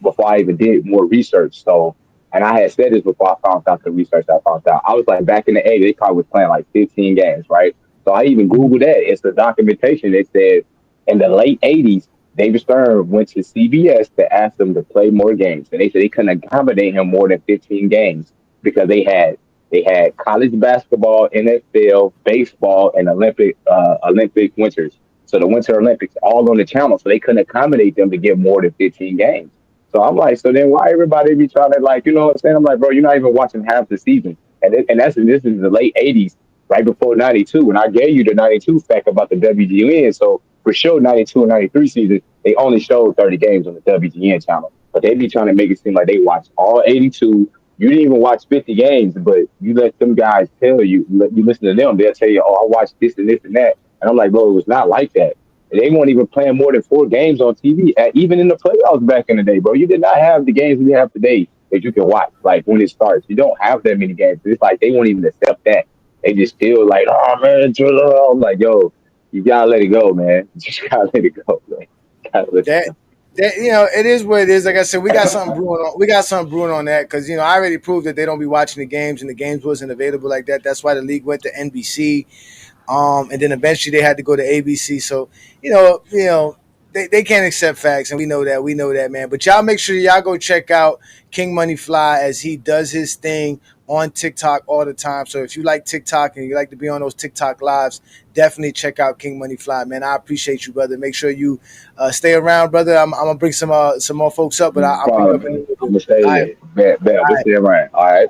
before I even did more research. So, and I had said this before I found out the research I found out. I was like, back in the 80s, they probably was playing like 15 games, right? So I even Googled that. It's the documentation. It said in the late 80s, David Stern went to CBS to ask them to play more games. And they said they couldn't accommodate him more than 15 games because they had college basketball, NFL, baseball, and Olympic winters. So the Winter Olympics all on the channel. So they couldn't accommodate them to get more than 15 games. So I'm like, so then why everybody be trying to like, you know what I'm saying? I'm like, bro, you're not even watching half the season. And this is the late 80s, right before 92. And I gave you the 92 fact about the WGN. So for sure, 92 and 93 season, they only showed 30 games on the WGN channel. But they be trying to make it seem like they watched all 82. You didn't even watch 50 games, but you let them guys tell you, you listen to them, they'll tell you, oh, I watched this and this and that. And I'm like, bro, it was not like that. They weren't even playing more than 4 games on TV, even in the playoffs back in the day, bro. You did not have the games we have today that you can watch, like when it starts. You don't have that many games. It's like they won't even accept that. They just feel like, oh, man, I'm like, yo, you got to let it go, man. You just got to let it go, man. Gotta let it That go. that it is what it is. Like I said, we got something brewing on. We got something brewing on that because I already proved that they don't be watching the games and the games wasn't available like that. That's why the league went to NBC. And then eventually they had to go to ABC. So, they can't accept facts, and we know that. We know that, man. But y'all make sure y'all go check out King Money Fly as he does his thing on TikTok all the time. So if you like TikTok and you like to be on those TikTok lives, definitely check out King Money Fly, man. I appreciate you, brother. Make sure you stay around, brother. I'm gonna bring some more folks up, but I'll bring you up in a Man. little I'm bit. gonna stay All right, there. Bet. all We'll right, stay around. All right.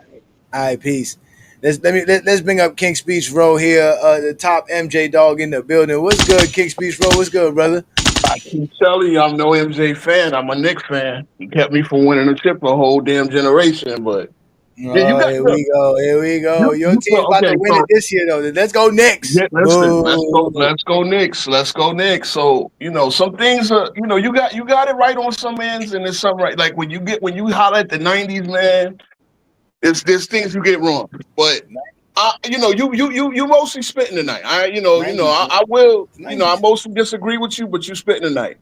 all right. Peace. Let's bring up King Speech Row here, the top MJ dog in the building. What's good, King Speech Row? What's good, brother? I keep telling you, I'm no MJ fan. I'm a Knicks fan. He kept me from winning a chip for a whole damn generation. But yeah, you Oh, got here look. we go. Here we go. Your team's Look, about to okay, win it so this year, though. Let's go Knicks. yeah, listen, Boo. let's go Knicks, let's go Knicks. So some things are, you got it right on some ends, and there's some right. Like when you holler at the '90s, man, there's things you get wrong. But you mostly spitting tonight. '90s, man. I will, I '90s. mostly disagree with you, but you spitting tonight.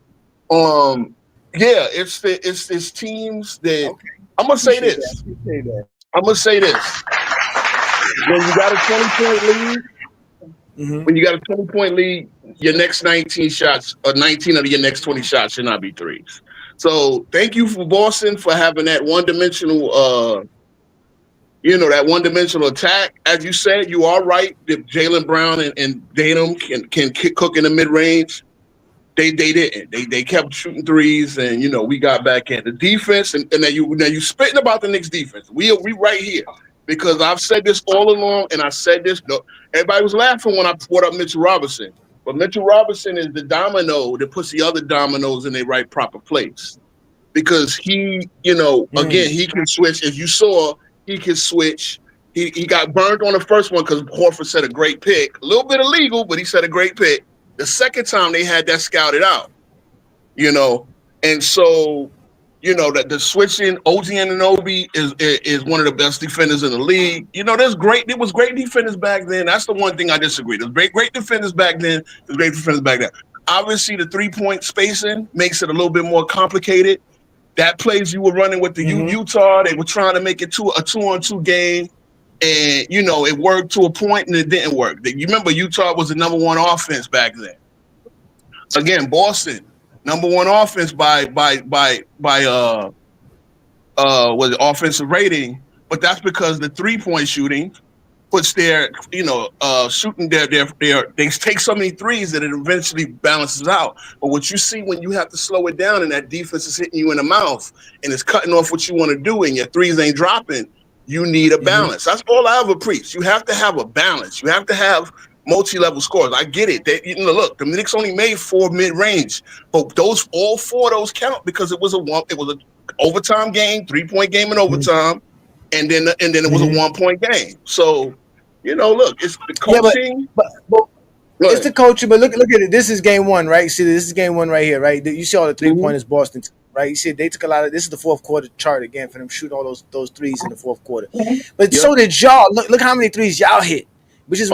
Um, yeah, it's teams that Okay. I'm gonna say Appreciate that. this. Appreciate that. I'm gonna say this. When you got a 20-point lead, Mm-hmm. when you got a 20-point lead, your next 19 shots or 19 of your next 20 shots should not be threes. So thank you for Boston for having that one dimensional attack. As you said, you are right. If Jaylen Brown and Tatum can cook in the mid range, they didn't. They kept shooting threes, and we got back in the defense. And now you spitting about the Knicks defense. We right here because I've said this all along, and I said this. No, everybody was laughing when I brought up Mitchell Robinson, but Mitchell Robinson is the domino that puts the other dominoes in their right proper place because again, he can switch. As you saw, he can switch. He got burned on the first one because Horford set a great pick. A little bit illegal, but he set a great pick. The second time they had that scouted out, you know, and so that the switching OG Anunoby is one of the best defenders in the league. There was great defenders back then. That's the one thing I disagree. There's great defenders back then. There's great defenders back then. Obviously, the 3-point spacing makes it a little bit more complicated. That plays you were running with the Utah, they were trying to make it to a 2-on-2 game. And, it worked to a point and it didn't work. You remember Utah was the number one offense back then. Again, Boston, number one offense by was offensive rating, but that's because the 3-point shooting puts their, shooting they take so many threes that it eventually balances out. But what you see when you have to slow it down and that defense is hitting you in the mouth and it's cutting off what you want to do and your threes ain't dropping, you need a balance. That's all I ever preach. You have to have a balance. You have to have multi-level scores. I get it. Look, the Knicks only made 4 mid-range, but all 4 of those count because it was an overtime game, 3-point game in overtime, and then it was a 1-point game. So, look, it's the coaching. Yeah, but it's the coaching. But look at it. This is game one, right? See, this is game one right here, right? You see all the 3-pointers Boston, right? You see they took a lot of. This is the fourth quarter chart again for them shooting all those threes in the fourth quarter. But so did y'all. Look how many threes y'all hit, which is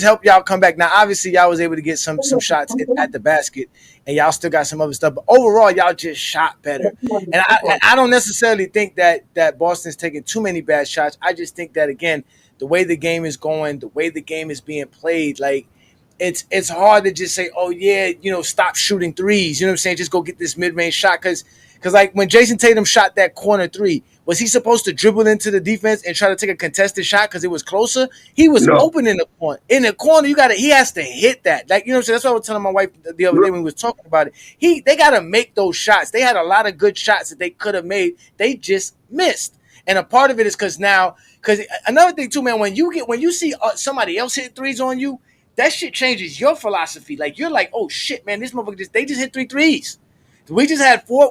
helped y'all come back. Now, obviously, y'all was able to get some shots at the basket, and y'all still got some other stuff. But overall, y'all just shot better. And I don't necessarily think that Boston's taking too many bad shots. I just think that again, the way the game is going, the way the game is being played, like it's hard to just say, oh yeah, stop shooting threes. You know what I'm saying? Just go get this mid-range shot because like when Jason Tatum shot that corner 3, was he supposed to dribble into the defense and try to take a contested shot because it was closer? He was open in the corner. In the corner, he has to hit that. Like, what I'm saying? That's what I was telling my wife the other day when we was talking about it. They got to make those shots. They had a lot of good shots that they could have made. They just missed. And a part of it is because another thing too, man, when you see somebody else hit threes on you, that shit changes your philosophy. Like, you're like, oh shit, man, this motherfucker they just hit 3 threes. We just had 4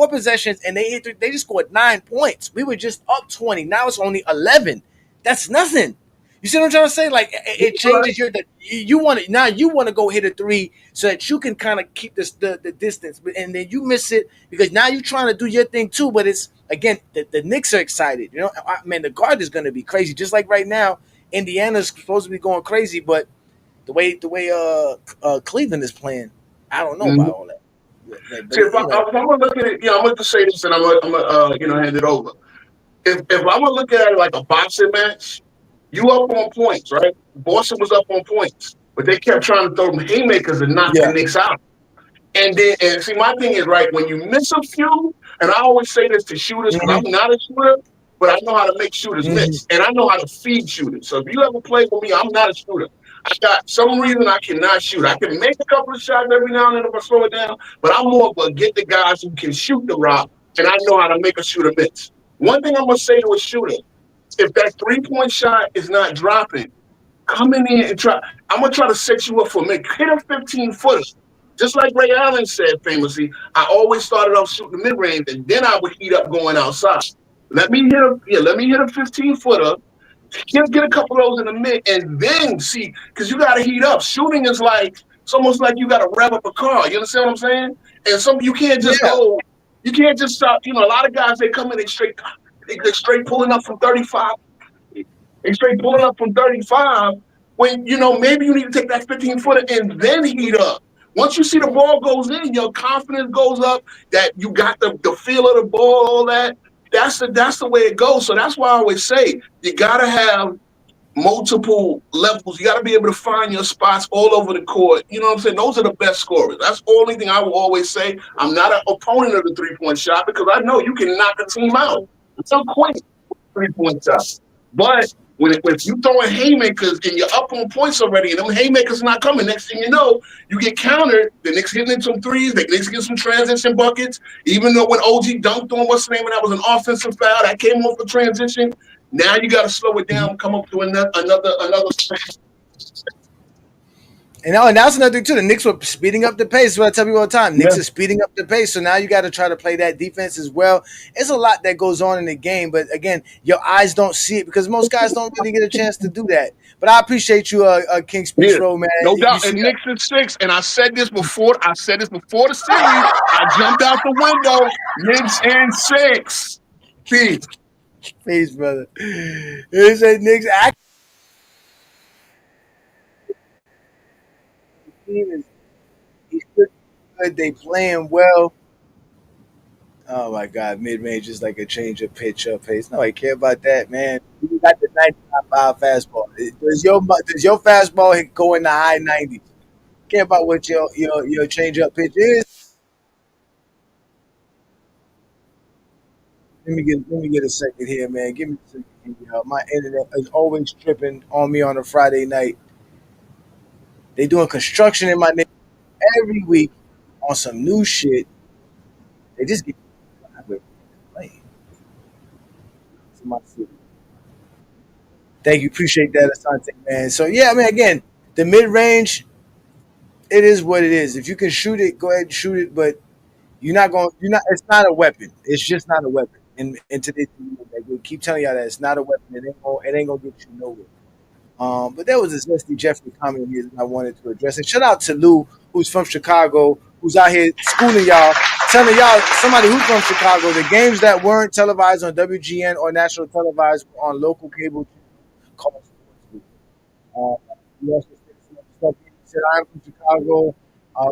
possessions and they just scored 9 points. We were just up 20. Now it's only 11. That's nothing. You see what I'm trying to say? Like, it changes you want to go hit a 3 so that you can kind of keep the distance, and then you miss it because now you're trying to do your thing too. But it's again the Knicks are excited. Man, the guard is going to be crazy. Just like right now, Indiana's supposed to be going crazy, but the way Cleveland is playing, I don't know about all that. See, if I'm gonna look at it, I'm gonna say this, and I'm gonna hand it over. If I'm gonna look at it like a boxing match, you up on points, right? Boston was up on points, but they kept trying to throw them haymakers and knock the Knicks out. And then, and see, my thing is, right, when you miss a few, and I always say this to shooters because I'm not a shooter, but I know how to make shooters miss, and I know how to feed shooters. So if you ever play with me, I'm not a shooter. I got some reason I cannot shoot. I can make a couple of shots every now and then if I slow it down, but I'm more of a get the guys who can shoot the rock, and I know how to make a shooter miss. One thing I'm gonna say to a shooter: if that 3-point shot is not dropping, come in here and try. I'm gonna try to set you up for me. Hit a 15-footer. Just like Ray Allen said famously, I always started off shooting the mid range, and then I would heat up going outside. Let me hit a 15-footer. Get a couple of those in the mid, and then see, because you got to heat up. Shooting is like it's almost like you got to rev up a car. You understand what I'm saying? And you can't just go. You can't just stop. You know, a lot of guys they come in they straight pulling up from 35. They straight pulling up from 35 when, you know, maybe you need to take that 15-footer and then heat up. Once you see the ball goes in, your confidence goes up, that you got the feel of the ball, all that. That's the way it goes. So that's why I always say you got to have multiple levels. You got to be able to find your spots all over the court. You know what I'm saying? Those are the best scorers. That's the only thing I will always say. I'm not an opponent of the 3-point shot because I know you can knock a team out so quick. 3-point shot. But if you throwing haymakers and you're up on points already, and them haymakers not coming, next thing you know, you get countered. The Knicks getting in some threes. The Knicks get some transition buckets. Even though when OG dunked on what's the name, and that was an offensive foul that came off the transition. Now you got to slow it down, come up to another. And that's another thing too. The Knicks were speeding up the pace. That's what I tell people all the time. Knicks are speeding up the pace. So now you got to try to play that defense as well. It's a lot that goes on in the game, but again, your eyes don't see it because most guys don't really get a chance to do that. But I appreciate you, King Speech Row, man. No doubt. And Knicks is 6. And I said this before. The series. I jumped out the window. Knicks and 6. Peace, brother. Here's a Knicks. He's good. They playing well. Oh my God, mid range is like a change of pitch up pace. Nobody care about that, man. You got the 95 fastball. Does your fastball go in the high 90s? Care about what your change up pitch is. Let me get a second here, man. Give me a second here. My internet is always tripping on me on a Friday night. They doing construction in my neighborhood every week on some new shit. They just get playing. To my city. Thank you, appreciate that, Asante, man. So yeah, I mean, again, the mid range, it is what it is. If you can shoot it, go ahead and shoot it. But you're not. It's not a weapon. It's just not a weapon. And today's we keep telling y'all that it's not a weapon. It ain't gonna get you nowhere. But there was this Leslie Jeffrey comment here that I wanted to address. And shout out to Lou, who's from Chicago, who's out here schooling y'all, telling y'all, somebody who's from Chicago, the games that weren't televised on WGN or national televised on local cable called Sports. He also stuff. He said, I'm from Chicago,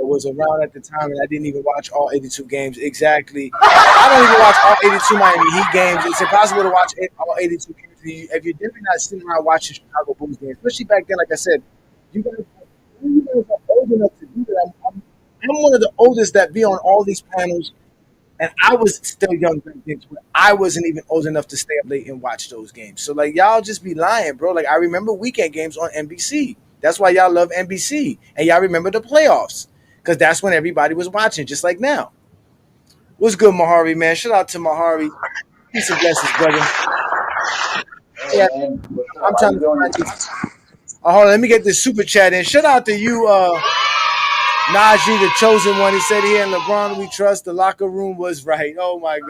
was around at the time, and I didn't even watch all 82 games. Exactly. I don't even watch all 82 Miami Heat games. It's impossible to watch all 82 games. If you're definitely not sitting around watching Chicago Bulls games, especially back then, like I said, you guys are old enough to do that. I'm one of the oldest that be on all these panels, and I was still young back then. I wasn't even old enough to stay up late and watch those games. So, like, y'all just be lying, bro. Like, I remember weekend games on NBC. That's why y'all love NBC. And y'all remember the playoffs because that's when everybody was watching, just like now. What's good, Mahari, man? Shout out to Mahari. Peace and blessings, brother. Yeah, I'm trying to find this. Hold on, let me get this super chat in. Shout out to you, Najee, the chosen one. He said here in LeBron we trust. The locker room was right. Oh my God.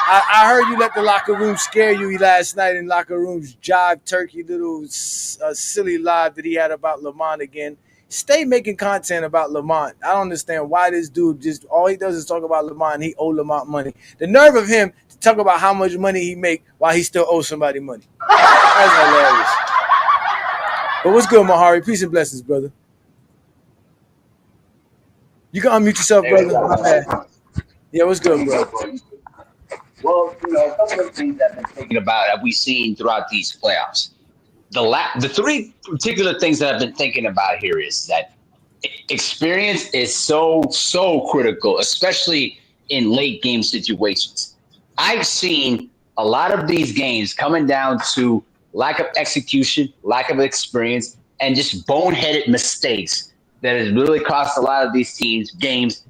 I heard you let the locker room scare you last night in locker room's jive turkey little silly live that he had about Lamont again. Stay making content about Lamont. I don't understand why this dude just all he does is talk about Lamont and he owe Lamont money. The nerve of him to talk about how much money he make while he still owes somebody money. That's hilarious. But what's good, Mahari? Peace and blessings, brother. You can unmute yourself, brother. My bad. Yeah, what's good, bro? Well, a couple of things I've been thinking about that we've seen throughout these playoffs. The three particular things that I've been thinking about here is that experience is so critical, especially in late game situations. I've seen a lot of these games coming down to lack of execution, lack of experience, and just boneheaded mistakes that has really cost a lot of these teams games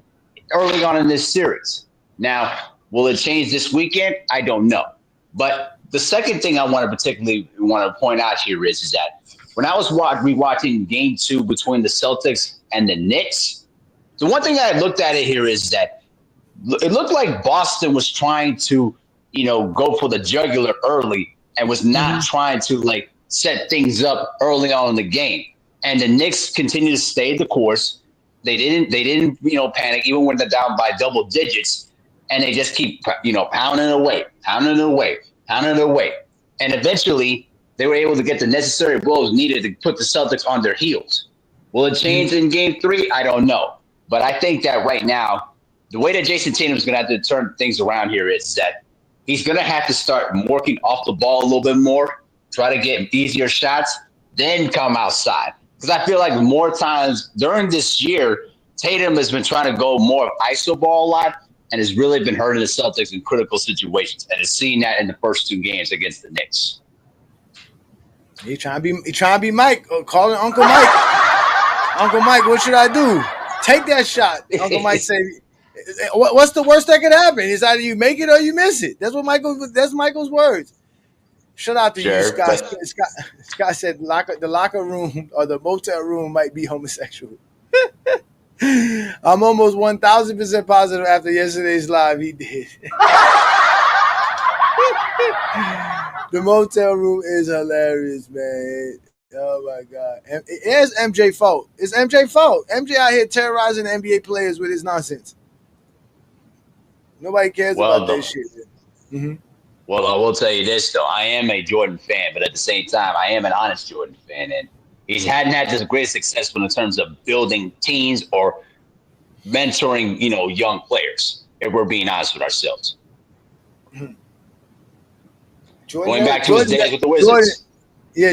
early on in this series. Now, will it change this weekend? I don't know. But the second thing I want to particularly want to point out here is that when I was rewatching Game 2 between the Celtics and the Knicks, the one thing I looked at it here is that it looked like Boston was trying to, go for the jugular early and was not trying to set things up early on in the game. And the Knicks continued to stay the course. They didn't panic even when they're down by double digits, and they just keep pounding away. And eventually they were able to get the necessary blows needed to put the Celtics on their heels. Will it change in Game 3? I don't know. But I think that right now, the way that Jason Tatum is going to have to turn things around here is that he's going to have to start working off the ball a little bit more, try to get easier shots, then come outside. Because I feel like more times during this year, Tatum has been trying to go more iso ball a lot and has really been hurting the Celtics in critical situations. And has seen that in the first 2 games against the Knicks. He trying to be Mike, calling Uncle Mike. Uncle Mike, what should I do? Take that shot. Uncle Mike say, what's the worst that could happen? Is either you make it or you miss it. That's Michael's words. Shout out to you, Scott. Scott said the locker room or the motel room might be homosexual. I'm almost 1,000% positive after yesterday's live he did. The motel room is hilarious, man. Oh, my God. It's MJ fault. It's MJ fault. MJ out here terrorizing the NBA players with his nonsense. Nobody cares about this shit. Mm-hmm. Well, I will tell you this, though. I am a Jordan fan, but at the same time, I am an honest Jordan fan. And he hadn't had this great success in terms of building teams or mentoring, young players, if we're being honest with ourselves. Going back to his days with the Wizards.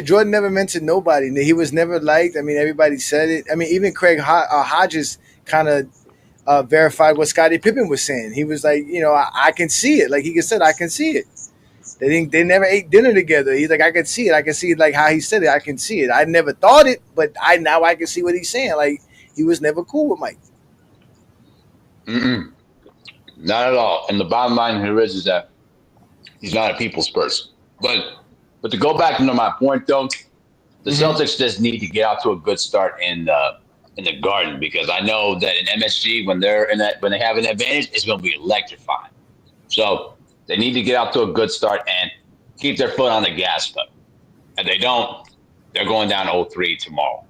Jordan never mentioned nobody. He was never liked. I mean, everybody said it. I mean, even Craig Hodges kind of verified what Scottie Pippen was saying. He was like, I can see it. Like he said, I can see it. They never ate dinner together. He's like, I can see it. I can see it like how he said it. I can see it. I never thought it, but now I can see what he's saying. Like he was never cool with Mike. Not at all. And the bottom line here is that he's not a people's person. But to go back to my point, though, the Celtics just need to get out to a good start in the Garden, because I know that in MSG when they have an advantage, it's going to be electrifying. So they need to get out to a good start and keep their foot on the gas pedal. If they don't, they're going down 0-3 tomorrow.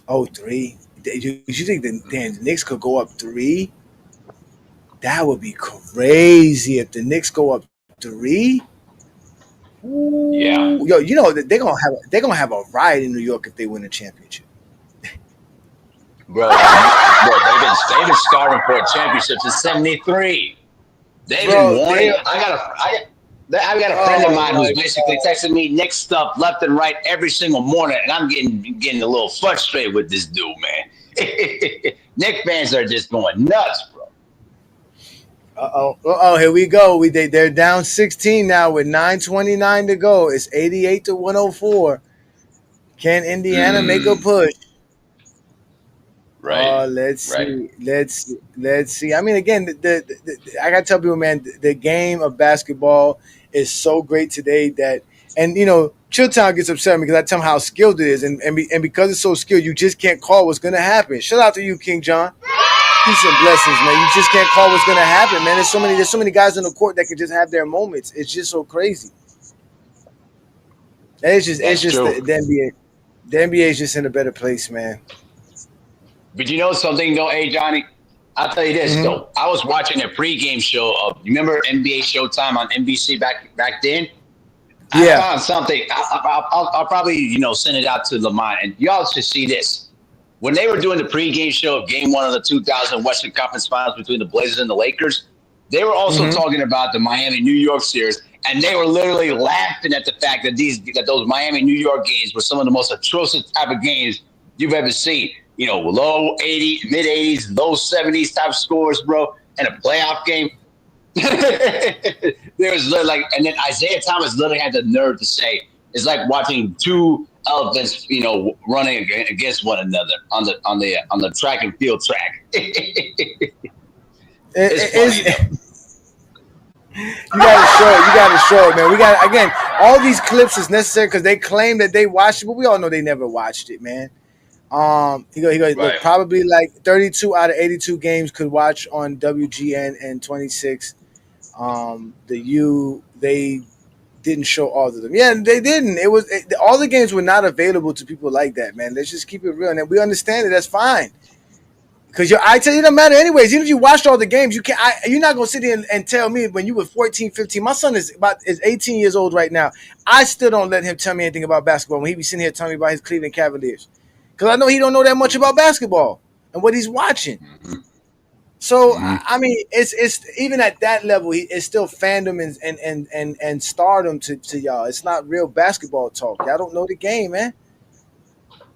0-3? You think the Knicks could go up 3? That would be crazy if the Knicks go up 3. Ooh. Yeah. Yo, they're gonna have a riot in New York if they win a championship. Bro, they've been starving for a championship since '73. They've been wanting. I got a friend of mine who's basically texting me Knicks stuff left and right every single morning, and I'm getting a little frustrated with this dude, man. Knicks fans are just going nuts, bro. Here we go. They're down 16 now with 9:29 to go. It's 88-104. Can Indiana make a push? Right. Let's see. Let's see. I mean, again, I gotta tell people, man, the game of basketball is so great today that, and Chilltown gets upset because I tell him how skilled it is, and because it's so skilled, you just can't call what's gonna happen. Shout out to you, King John. Peace and blessings, man. You just can't call what's gonna happen, man. There's so many guys on the court that can just have their moments. It's just so crazy. It's just the NBA. The NBA is just in a better place, man. But you know something, though, Ajani? I'll tell you this, though. I was watching a pregame show of, you remember NBA Showtime on NBC back then? Yeah. I found something. I'll probably, send it out to Lamont, and y'all should see this. When they were doing the pregame show of Game 1 of the 2000 Western Conference Finals between the Blazers and the Lakers, they were also talking about the Miami-New York series, and they were literally laughing at the fact that those Miami-New York games were some of the most atrocious type of games you've ever seen. low 80, mid 80s, low 70s type scores, bro, and a playoff game. There was like, and then Isaiah Thomas literally had the nerve to say, "It's like watching two elephants, running against one another on the track and field track." It's funny though. You gotta show it, man. We got again. All these clips is necessary because they claim that they watched it, but we all know they never watched it, man. He goes. Look, Right. probably like 32 out of 82 games could watch on WGN and 26. They didn't show all of them. Yeah, they didn't. All the games were not available to people like that, man. Let's just keep it real, and we understand it. That's fine. Because I tell you, it don't matter anyways. Even if you watched all the games, you're not gonna sit here and tell me when you were 14, 15. My son is 18 years old right now. I still don't let him tell me anything about basketball when he be sitting here telling me about his Cleveland Cavaliers, because I know he don't know that much about basketball and what he's watching. So I mean, it's even at that level, it's still fandom and stardom to y'all. It's not real basketball talk. Y'all don't know the game, man.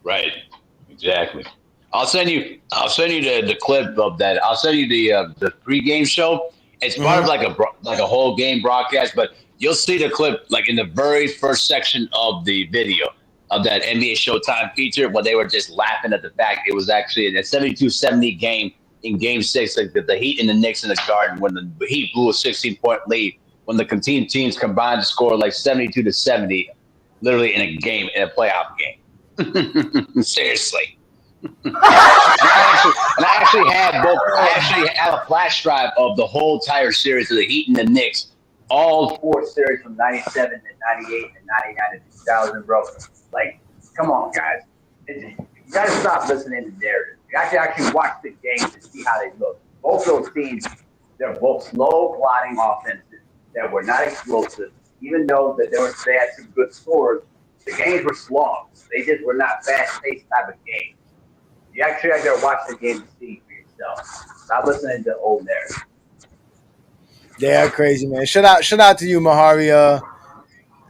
Right. Exactly. I'll send you the clip of that. I'll send you the pregame show. It's part of like a whole game broadcast, but you'll see the clip like in the very first section of the video of that NBA Showtime feature where they were just laughing at the fact it was actually a 72-70 game in Game 6, like the Heat and the Knicks in the Garden when the Heat blew a 16-point lead when the teams combined to score like 72-70, literally in a playoff game. Seriously. And I actually have a flash drive of the whole entire series of the Heat and the Knicks, all four series from 97 to 98 and 99 to 2000, bro. Like, come on, guys. You got to stop listening to narratives. You have to actually watch the game to see how they look. Both those teams, they're both slow, plodding offenses that were not explosive. Even though that they had some good scores, the games were slogs. They just were not fast-paced type of games. You actually have to watch the game to see for yourself. Stop listening to old narratives. They are crazy, man. Shout out to you, Mahari.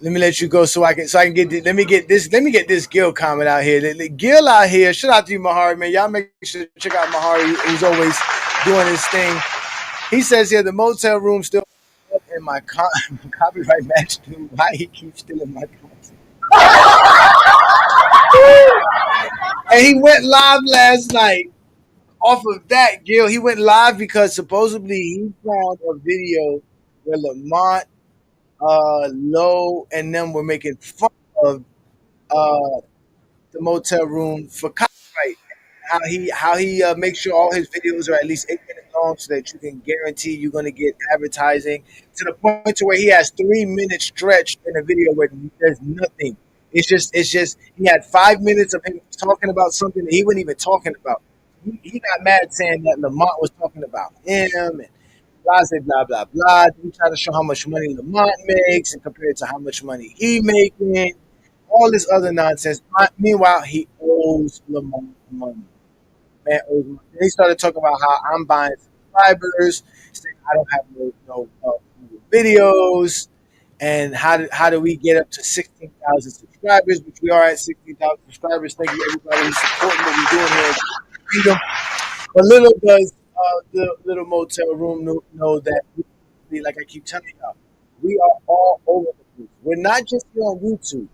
Let me let you go so I can get let me get this Gil comment out here. Gil out here. Shout out to you, Mahari, man. Y'all make sure to check out Mahari, who's always doing his thing. He says here the motel room still in my copyright match. Why he keeps stealing my content? And he went live last night. Off of that, Gil, he went live because supposedly he found a video where Lamont, Lowe, and them were making fun of the motel room for copyright. How he makes sure all his videos are at least 8 minutes long so that you can guarantee you're going to get advertising, to the point to where he has 3 minutes stretched in a video where there's nothing. It's just he had 5 minutes of him talking about something that he wasn't even talking about. He got mad saying that Lamont was talking about him and blah blah blah. He tried to show how much money Lamont makes and compare it to how much money he making. All this other nonsense. Meanwhile, he owes Lamont money. Man owes money. Then he started talking about how I'm buying subscribers, saying I don't have no videos, and how do we get up to 16,000 subscribers, which we are at 16,000 subscribers. Thank you everybody who's supporting what we're doing here in Freedom. But little does the little motel room know that, like I keep telling y'all, we are all over the place. We're not just here on YouTube.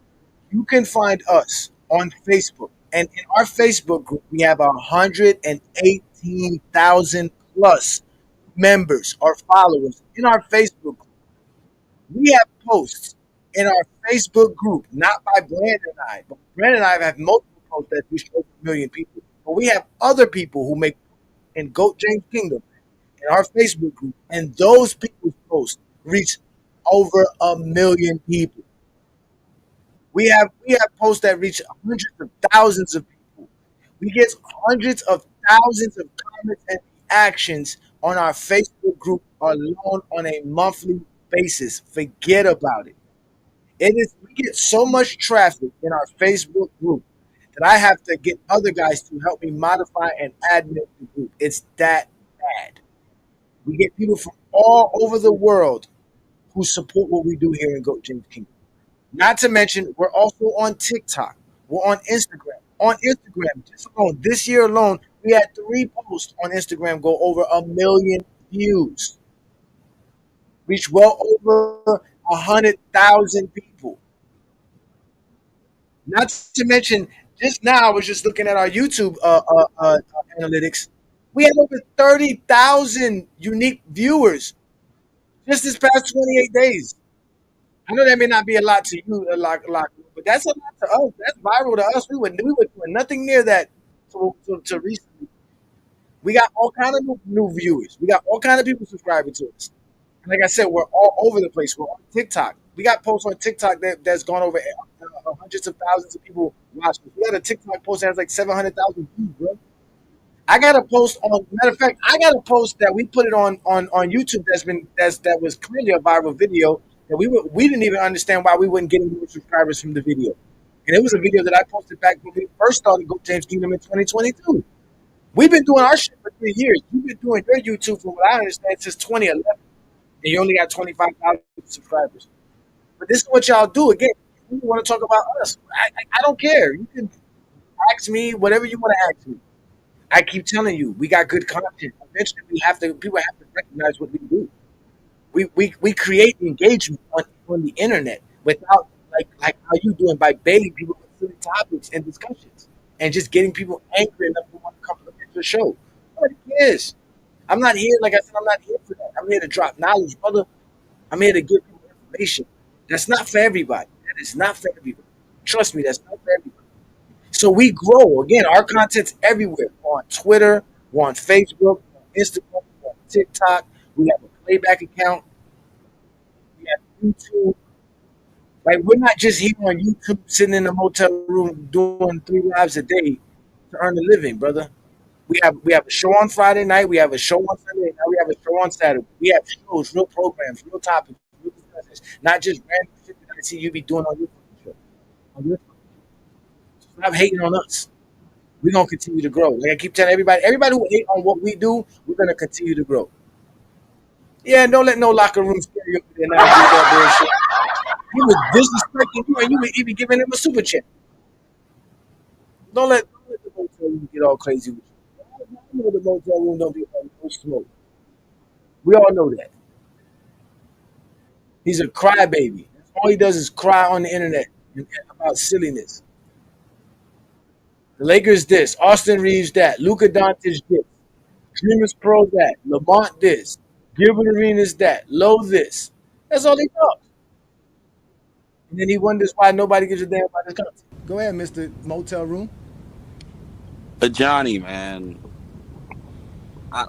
You can find us on Facebook. And in our Facebook group, we have 118,000 plus members or followers in our Facebook group. We have posts in our Facebook group, not by Brandon and I, but Brandon and I have multiple posts that reach over 1 million people. But we have other people who make in Goat James Kingdom in our Facebook group, and those people's posts reach over 1 million people. We have posts that reach hundreds of thousands of people. We get hundreds of thousands of comments and reactions on our Facebook group alone on a monthly basis. Forget about it. We get so much traffic in our Facebook group that I have to get other guys to help me modify and admin the group. It's that bad. We get people from all over the world who support what we do here in Goat James Kingdom. Not to mention, we're also on TikTok. We're on Instagram. on Instagram. Just alone, this year alone, we had 3 posts on Instagram go over 1 million views. Reached well over 100,000 people. Not to mention, just now I was just looking at our YouTube analytics. We had over 30,000 unique viewers just this past 28 days. I know that may not be a lot to you, but that's a lot to us. That's viral to us. We were doing nothing near that to recently. We got all kind of new viewers. We got all kind of people subscribing to us. And like I said, we're all over the place. We're on TikTok. We got posts on TikTok that's gone over hundreds of thousands of people watching. We got a TikTok post that has like 700,000 views, bro. I got a post on. Matter of fact, I got a post that we put it on YouTube. That was clearly a viral video that we didn't even understand why we wouldn't get any more subscribers from the video. And it was a video that I posted back when we first started Go James Kingdom in 2022. We've been doing our shit for 3 years. You've been doing your YouTube, from what I understand, since 2011, and you only got 25,000 subscribers. But this is what y'all do. Again, if you want to talk about us, I don't care. You can ask me whatever you want to ask me. I keep telling you, we got good content. Eventually, people have to recognize what we do. We create engagement on the internet without like how you doing, by baiting people with silly topics and discussions and just getting people angry enough to want to come look at your show. Nobody cares. I'm not here, like I said, I'm not here for that. I'm here to drop knowledge, brother. I'm here to give people information. That's not for everybody. That is not for everybody. Trust me, that's not for everybody. So we grow. Again, our content's everywhere. We're on Twitter, we're on Facebook, on Instagram, we're on TikTok. We have a playback account. We have YouTube. Like, we're not just here on YouTube sitting in a motel room doing 3 lives a day to earn a living, brother. We have a show on Friday night. We have a show on Sunday. Now we have a show on Saturday. We have shows, real programs, real topics, real discussions, not just random shit that I see you be doing on your show. Stop hating on us. We're gonna continue to grow. Like I keep telling everybody who hate on what we do, we're gonna continue to grow. Yeah, don't let no locker room scare you up there now. Do that bullshit. He was disrespecting you, and you were even giving him a super chat. Don't let the motel room get all crazy with you. I know the motel room don't be on no smoke. We all know that. He's a crybaby. All he does is cry on the internet about silliness. The Lakers this, Austin Reeves that, Luka Doncic this, Dreamers Pro that, Lamont this, Gilbert Arenas that, Low this. That's all he does. And then he wonders why nobody gives a damn about his content. Go ahead, Mr. Motel Room. Ajani, man.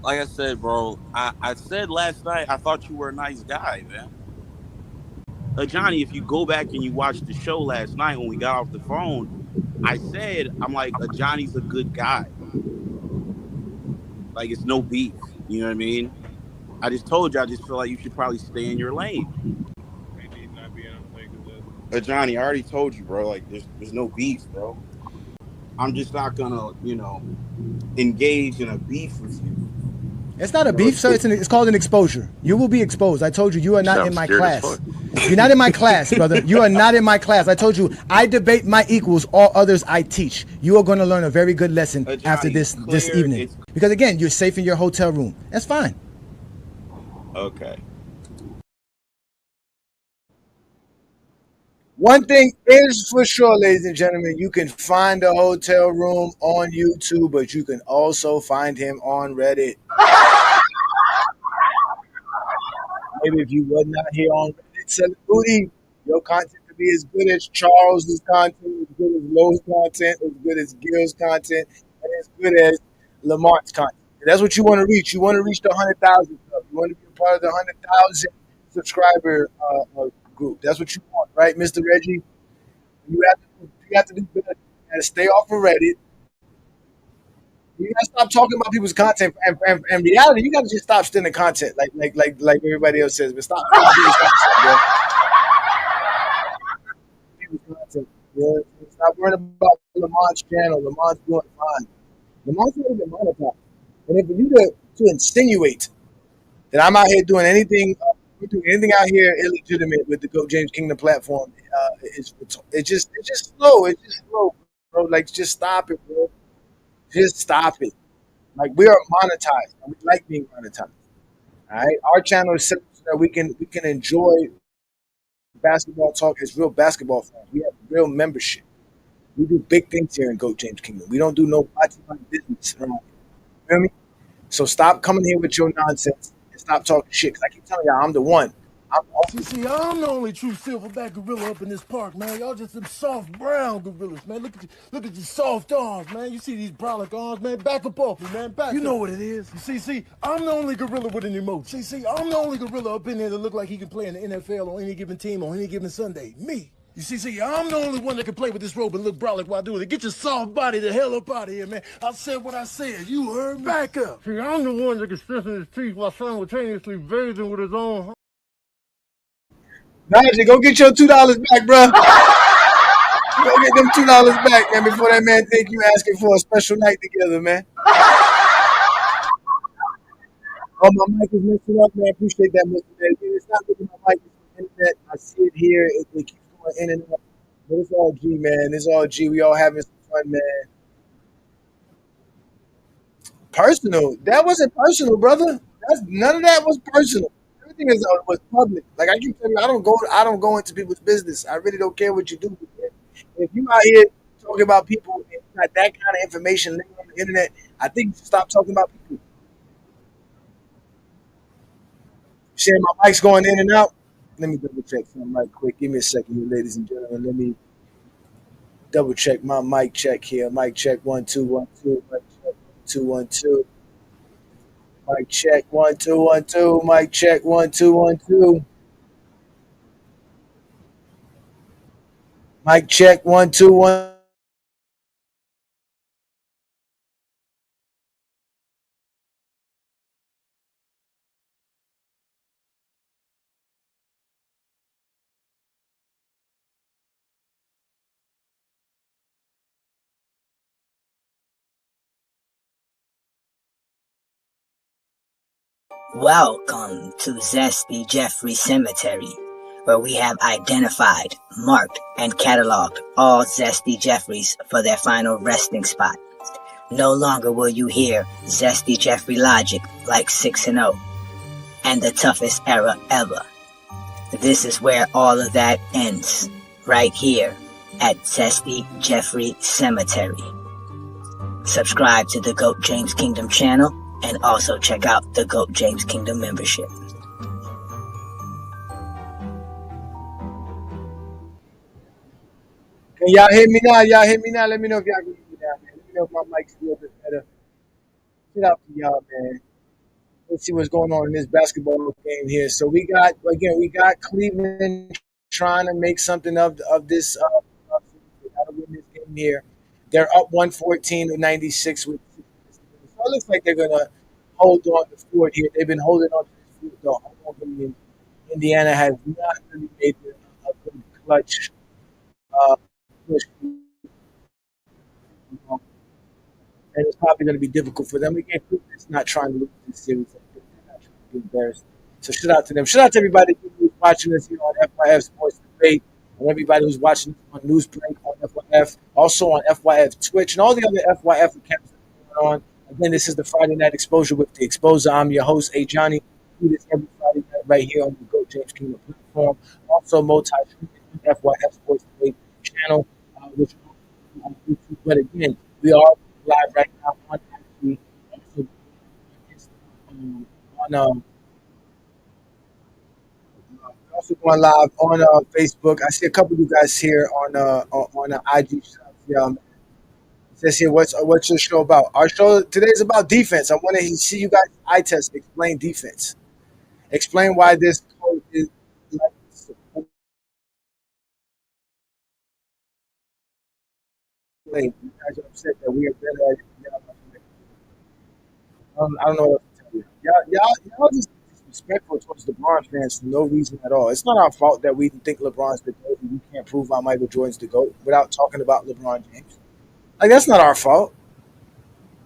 Like I said, bro, I said last night I thought you were a nice guy, man. Ajani, if you go back and you watch the show last night when we got off the phone, I said, I'm like, Ajani's a good guy. Like, it's no beef. You know what I mean? I just told you, I just feel like you should probably stay in your lane. Ajani, I already told you, bro. Like, there's no beef, bro. I'm just not gonna, engage in a beef with you. It's not a beef, sir. It's called an exposure. You will be exposed. I told you, you are not in my class. You're not in my class, brother. You are not in my class. I told you, I debate my equals. All others I teach. You are going to learn a very good lesson after this evening. Because again, you're safe in your hotel room. That's fine. Okay. One thing is for sure, ladies and gentlemen, you can find the hotel room on YouTube, but you can also find him on Reddit. Maybe if you were not here on Reddit, Celebrity, your content could be as good as Charles's content, as good as Lowe's content, as good as Gil's content, and as good as Lamont's content. And that's what you want to reach. You want to reach the 100,000 club. You want to be a part of the 100,000 subscriber group. That's what you want, right, Mr. Reggie? You have to do better. You got to stay off of Reddit. You got to stop talking about people's content. And reality, you got to just stop stealing content, like everybody else says. But stop stealing people's content, bro. Stop worrying about Lamont's channel. Lamont's doing fine. Lamont's not even monetized. And for you to insinuate that I'm out here doing anything out here illegitimate with the Go James Kingdom platform, it's just slow. It's just slow, bro. bro. Like, just stop it, bro. Just stop it. Like, we are monetized, and we like being monetized. All right, our channel is set up so that we can enjoy basketball talk as real basketball fans. We have real membership. We do big things here in Goat James Kingdom. We don't do no business around here. You feel me? So stop coming here with your nonsense and stop talking shit. 'Cause I keep telling y'all, I'm the one. See, I'm the only true silverback gorilla up in this park, man. Y'all just some soft brown gorillas, man. Look at your soft arms, man. You see these brolic arms, man? Back up off me, man. Back. You know what it is. See, I'm the only gorilla with an emotion. See, I'm the only gorilla up in there that look like he can play in the NFL on any given team on any given Sunday. Me. You see, I'm the only one that can play with this robe and look brolic while doing it. Get your soft body the hell up out of here, man. I said what I said. You heard me? Back up. See, I'm the one that can stiffen his teeth while simultaneously bathing with his own. Magic, go get your $2 back, bro. Go get them $2 back, man, before that man think you asking for a special night together, man. Oh, my mic is messing up, man. I appreciate that, Mr. Man. It's not looking my mic, it's the internet. I see it here. It keeps going in and out. But it's all G, man. It's all G. We all having some fun, man. Personal. That wasn't personal, brother. None of that was personal. Everything was public. Like I keep telling you, I don't go into people's business. I really don't care what you do. If you out here talking about people and you got that kind of information on the internet, I think you should stop talking about people. Share my mic's going in and out. Let me double check something right quick. Give me a second here, ladies and gentlemen. Let me double check my mic check here. Mic check 1 2 1 2. Mic check 2 1 2. Mic check 1 2 1 2. Mic check 1 2 1 2. Mic check 1 2 1. Welcome to Zesty Jeffrey Cemetery, where we have identified, marked, and cataloged all Zesty Jeffreys for their final resting spot. No longer will you hear Zesty Jeffrey logic like 6-0 and the toughest era ever. This is where all of that ends, right here at Zesty Jeffrey Cemetery. Subscribe to the Goat James Kingdom channel and also check out the Goat James Kingdom membership. Can y'all hear me now? Y'all hear me now? Let me know if y'all can hear me now, man. Let me know if my mic's a little bit better. Get out to y'all, man. Let's see what's going on in this basketball game here. So we got Cleveland trying to make something of this. They got to win this game here. They're up 114-96 with 6 minutes. So it looks like they're gonna hold on the fort here. They've been holding on to this fort though. Indiana has not really made a good clutch push. And it's probably going to be difficult for them. Again, Cleveland's not trying to lose this series. They're not trying to be embarrassed. So shout out to them. Shout out to everybody who's watching us here on FYF Sports Debate, and everybody who's watching on Newsbreak on FYF, also on FYF Twitch, and all the other FYF accounts that are going on. Again, this is the Friday Night Exposure with the Exposer. I'm your host, Ajani. We do this every Friday night right here on the Goat James Kingdom platform. Also, FYF Sports Debate channel, which is on YouTube. But again, we are live right now on IG, also going live on Facebook. I see a couple of you guys here on IG. It says here, what's your show about? Our show today is about defense. I want to see you guys eye test, explain defense, explain why this code is like this. You guys are upset that we are better at it. I don't know what to tell you. Y'all just disrespectful towards LeBron fans for no reason at all. It's not our fault that we think LeBron's the GOAT and we can't prove why Michael Jordan's the GOAT without talking about LeBron James. Like, that's not our fault.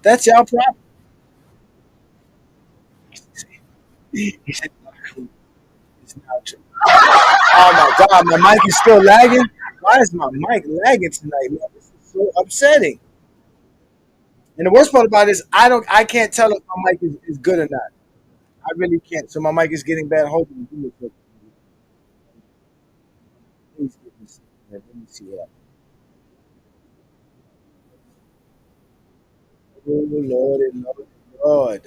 That's y'all problem. He said, it's not true. Oh my God, my mic is still lagging. Why is my mic lagging tonight, man? This is so upsetting. And the worst part about it is I can't tell if my mic is good or not. I really can't. So my mic is getting bad. Hold on. Give me a second. Please give me a second. Let me see what. Oh Lord, Lord, Lord.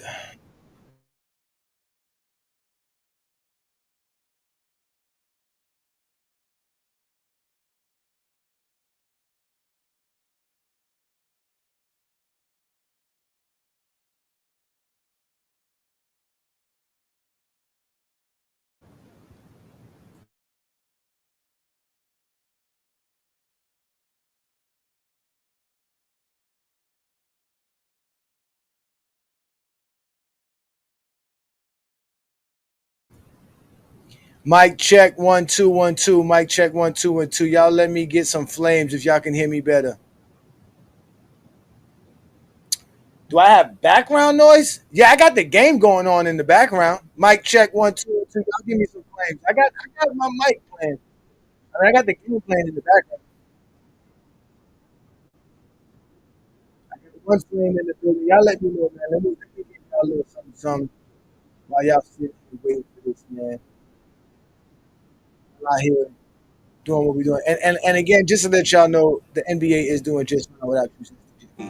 Mic check 1 2 1 2. Mic check 1 2 1 2. Y'all let me get some flames if y'all can hear me better. Do I have background noise? Yeah, I got the game going on in the background. Mic check 1 2 1 2. Y'all give me some flames. I got my mic playing. I got the game playing in the background. I got one flame in the building. Y'all let me know, man. Let me give y'all a little something while y'all sitting and waiting for this, man. I'm out here doing what we're doing. And again, just to let y'all know, the NBA is doing just fine without you.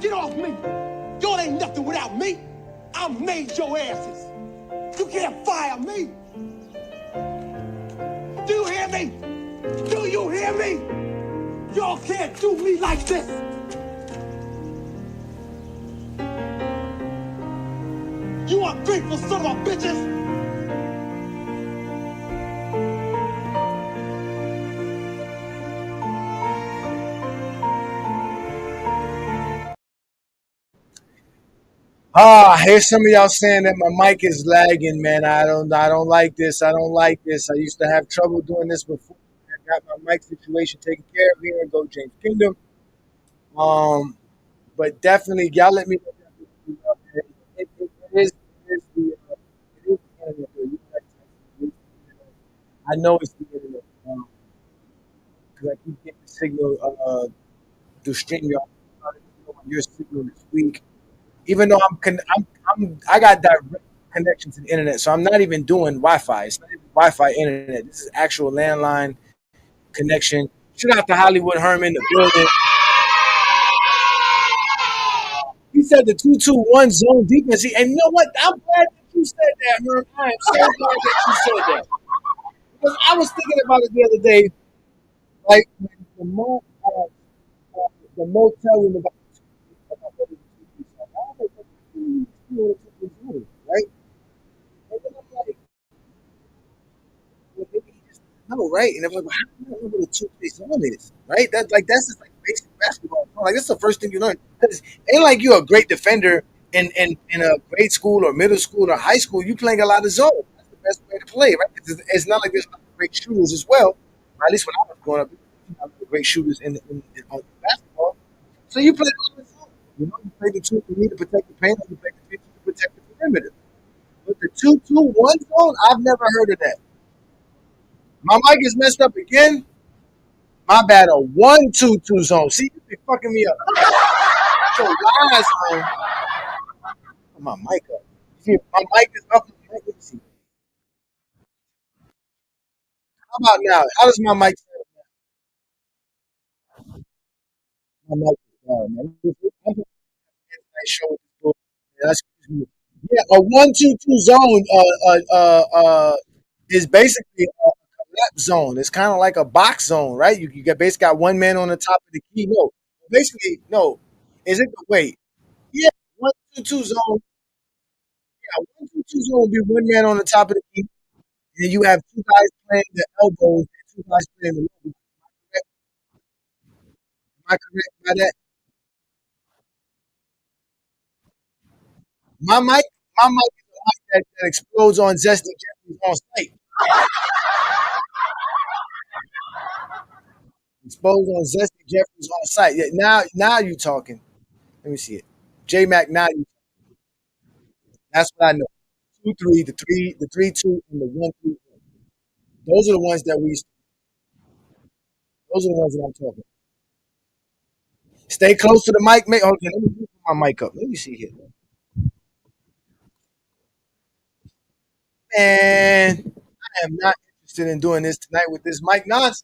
Get off me. Y'all ain't nothing without me. I made your asses. You can't fire me. Do you hear me? Do you hear me? Y'all can't do me like this. You ungrateful son of a bitches. I hear some of y'all saying that my mic is lagging, man. I don't like this. I don't like this. I used to have trouble doing this before. I got my mic situation taken care of here and go James Kingdom. But definitely, y'all let me know. It is the internet. I know it's the internet because I keep getting the signal through StreamYard. Your signal is weak. Even though I got direct connection to the internet, so I'm not even doing Wi-Fi. It's not even Wi-Fi internet. This is actual landline connection. Shout out to Hollywood Herman, the building. He said the 2-2-1 zone defense. And you know what? I'm glad that you said that, man. I am so glad that you said that. Because I was thinking about it the other day. Like, the motel room about right? And then I'm like, well, maybe he just doesn't know, right? And I'm like, well, how do you know what a two-play zone is, right? That's just like basic basketball. Like that's the first thing you learn. Because ain't like you're a great defender in a grade school or middle school or high school. You playing a lot of zone. That's the best way to play, right? It's not like there's not great shooters as well. Or at least when I was growing up, great shooters in on basketball. So you play a lot of zone. You know, you play the two you need to protect the paint, and you play the three to protect the perimeter. But the 2-2-1 zone, I've never heard of that. My mic is messed up again. My bad. A 1-2-2 zone. See, you be fucking me up. So lies, man. My mic up. See, my mic is up. Let me see. How about now? How does my mic sound? My mic is down, man. I'm gonna show it. Yeah, excuse me. Yeah, a 1-2-2 zone is basically a collapse zone. It's kind of like a box zone, right? You got basically got one man on the top of the key. No, basically, no. Is it wait? Yeah, 1-2-2 zone. Yeah, 1-2-2 zone would be one man on the top of the key, and you have two guys playing the elbows and two guys playing the low. Am I correct by that? My mic, my mic is a mic that explodes on Zesty Jeffries on site. Explodes on Zesty Jeffries on site. Yeah, now you talking. Let me see it. J Mac. Now you. That's what I know. 2-3, the 3-2, and the 1-3. Those are the ones that we. Those are the ones that I'm talking. Stay close to the mic. Okay, let me put my mic up. Let me see here. Man, I am not interested in doing this tonight with this mic nonsense.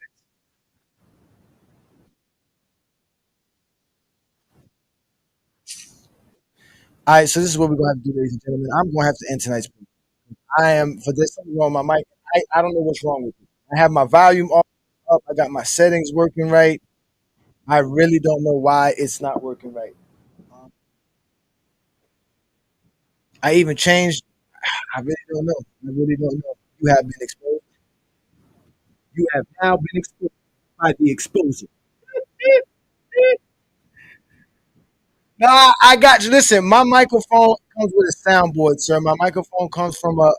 All right, so this is what we're gonna have to do, ladies and gentlemen. I'm gonna have to end tonight's program. I am for there's something wrong with my mic. I don't know what's wrong with it. I have my volume up. I got my settings working right. I really don't know why it's not working right. I even changed. I really don't know. I really don't know. You have been exposed. You have now been exposed by the exposer. Nah, I got you. Listen, my microphone comes with a soundboard, sir. My microphone comes from I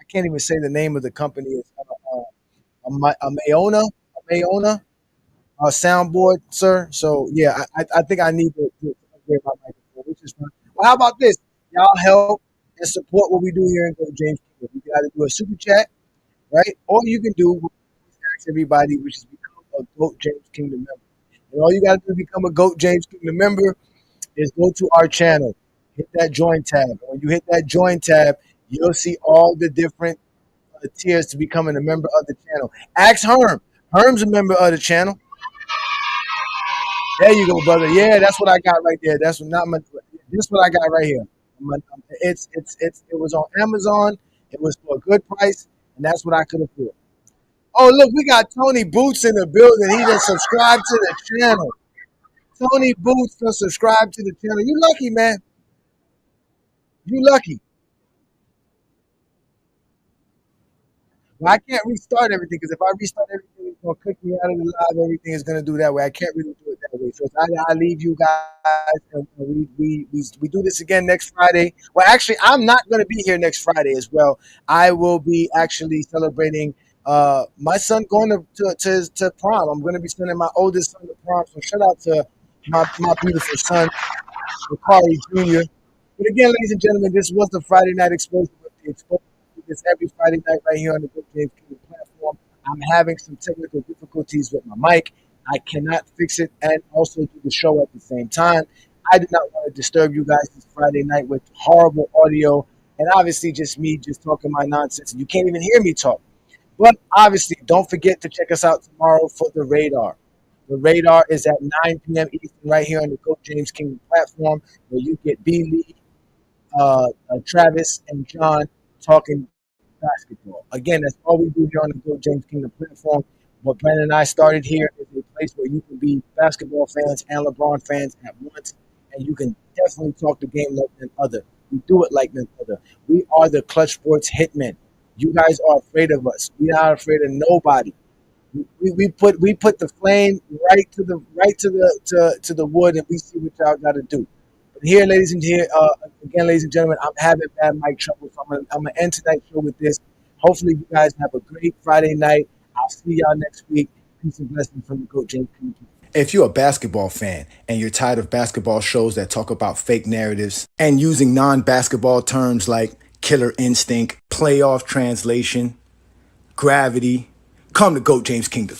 can't even say the name of the company. It's a Mayona soundboard, sir. So yeah, I think I need to upgrade my microphone, which is fine. Well, how about this? Y'all help and support what we do here in Go James Kingdom. You can either do a super chat, right? Or you can do what we ask everybody, which is become a Goat James Kingdom member. And all you got to do to become a Goat James Kingdom member is go to our channel, hit that join tab. And when you hit that join tab, you'll see all the different tiers to becoming a member of the channel. Ask Herm. Herm's a member of the channel. There you go, brother. Yeah, that's what I got right there. That's not my. This what I got right here. It was on Amazon. It was for a good price, and that's what I could afford. Oh, look, we got Tony Boots in the building. He just subscribed to the channel. Tony Boots just subscribed to the channel. You lucky, man. You lucky. Well, I can't restart everything because if I restart everything, it's gonna kick me out of the live. Everything is gonna do that way. I can't really do it that way. So I leave you guys, and we do this again next Friday. Well, actually, I'm not gonna be here next Friday as well. I will be actually celebrating my son going to prom. I'm gonna be sending my oldest son to prom. So shout out to my beautiful son, Bakari Jr. But again, ladies and gentlemen, this was the Friday Night Exposure with the Exposure. This every Friday night right here on the Good James Kingdom platform. I'm having some technical difficulties with my mic. I cannot fix it and also do the show at the same time. I did not want to disturb you guys this Friday night with horrible audio and obviously just me just talking my nonsense. And you can't even hear me talk. But obviously, don't forget to check us out tomorrow for the Radar. The Radar is at 9 p.m. Eastern right here on the Go James Kingdom platform where you get B. Lee, Travis, and John talking basketball. Again, that's all we do here on the Go James Kingdom platform. What Brandon and I started here is a place where you can be basketball fans and LeBron fans at once, and you can definitely talk the game like none other. We do it like none other. We are the Clutch Sports Hitmen. You guys are afraid of us. We're not afraid of nobody. We put the flame right to the wood, and we see what y'all got to do. Here, ladies and gentlemen, I'm having bad mic trouble, so I'm gonna end tonight's show with this. Hopefully, you guys have a great Friday night. I'll see y'all next week. Peace and blessings from the Coach James. If you're a basketball fan and you're tired of basketball shows that talk about fake narratives and using non-basketball terms like killer instinct, playoff translation, gravity, come to Goat James Kingdom.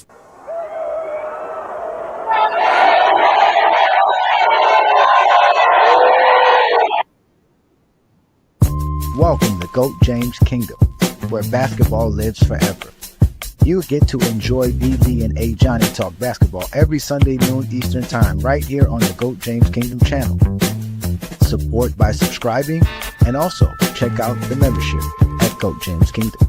Welcome to Goat James Kingdom, where basketball lives forever. You get to enjoy BB and Ajani talk basketball every Sunday noon Eastern Time right here on the Goat James Kingdom channel. Support by subscribing and also check out the membership at Goat James Kingdom.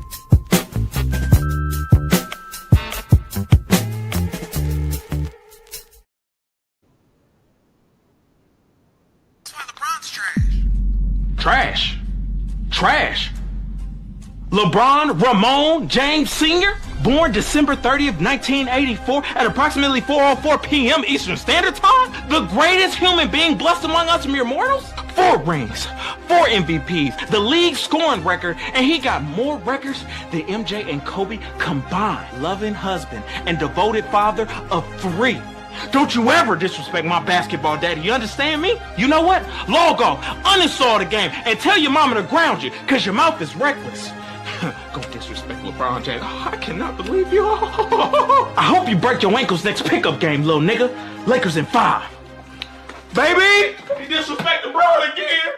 Trash. Trash. LeBron Ramon James Sr., born December 30th, 1984 at approximately 4:04 p.m. Eastern Standard Time, the greatest human being blessed among us mere mortals? 4 rings, 4 MVPs, the league scoring record, and he got more records than MJ and Kobe combined. Loving husband and devoted father of 3. Don't you ever disrespect my basketball daddy, you understand me? You know what? Log off, uninstall the game, and tell your mama to ground you, because your mouth is reckless. Go disrespect LeBron James. Oh, I cannot believe you. I hope you break your ankles next pickup game, little nigga. Lakers in 5. Baby, you disrespecting Brown again.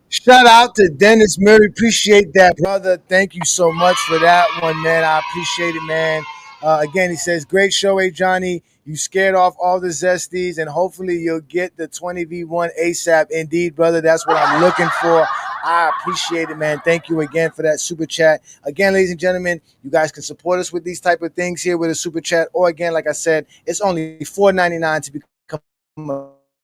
Shout out to Dennis Murray. Appreciate that, brother. Thank you so much for that one, man. I appreciate it, man. Again, he says, great show, Ajani. You scared off all the zesties, and hopefully you'll get the 20v1 ASAP. Indeed, brother, that's what I'm looking for. I appreciate it, man. Thank you again for that super chat. Again, ladies and gentlemen, you guys can support us with these type of things here with a super chat. Or again, like I said, it's only $4.99 to become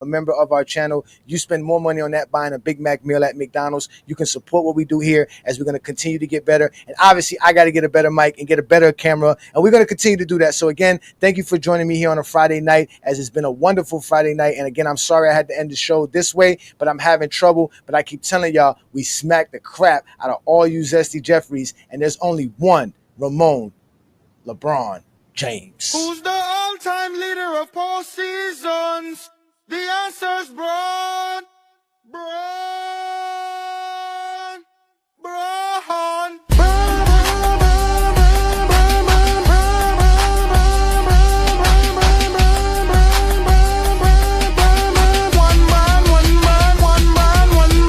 a member of our channel. You spend more money on that buying a Big Mac meal at McDonald's. You can support what we do here as we're going to continue to get better. And obviously, I got to get a better mic and get a better camera. And we're going to continue to do that. So again, thank you for joining me here on a Friday night, as it's been a wonderful Friday night. And again, I'm sorry I had to end the show this way, but I'm having trouble. But I keep telling y'all, we smacked the crap out of all you Zesty Jeffries. And there's only one Ramon LeBron James. Who's the all-time leader of postseasons? The answer's Braun. Braun. Braun.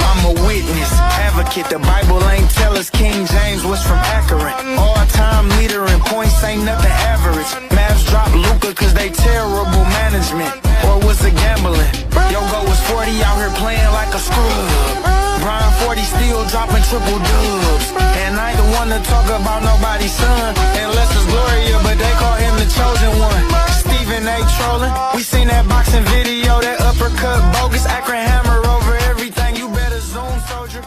I'm a witness, advocate. The Bible ain't tell us King James was from Akron. All-time leader in points ain't nothing average. Mavs drop Luka cause they terrible management. Or was it gambling? Yogo was 40 out here playing like a scrub. Brian 40 still dropping triple dubs. And I ain't the one to talk about nobody's son, unless it's Gloria, but they call him the chosen one. Stephen A. trolling. We seen that boxing video, that uppercut bogus. Akron hammer over everything. You better zoom, soldier.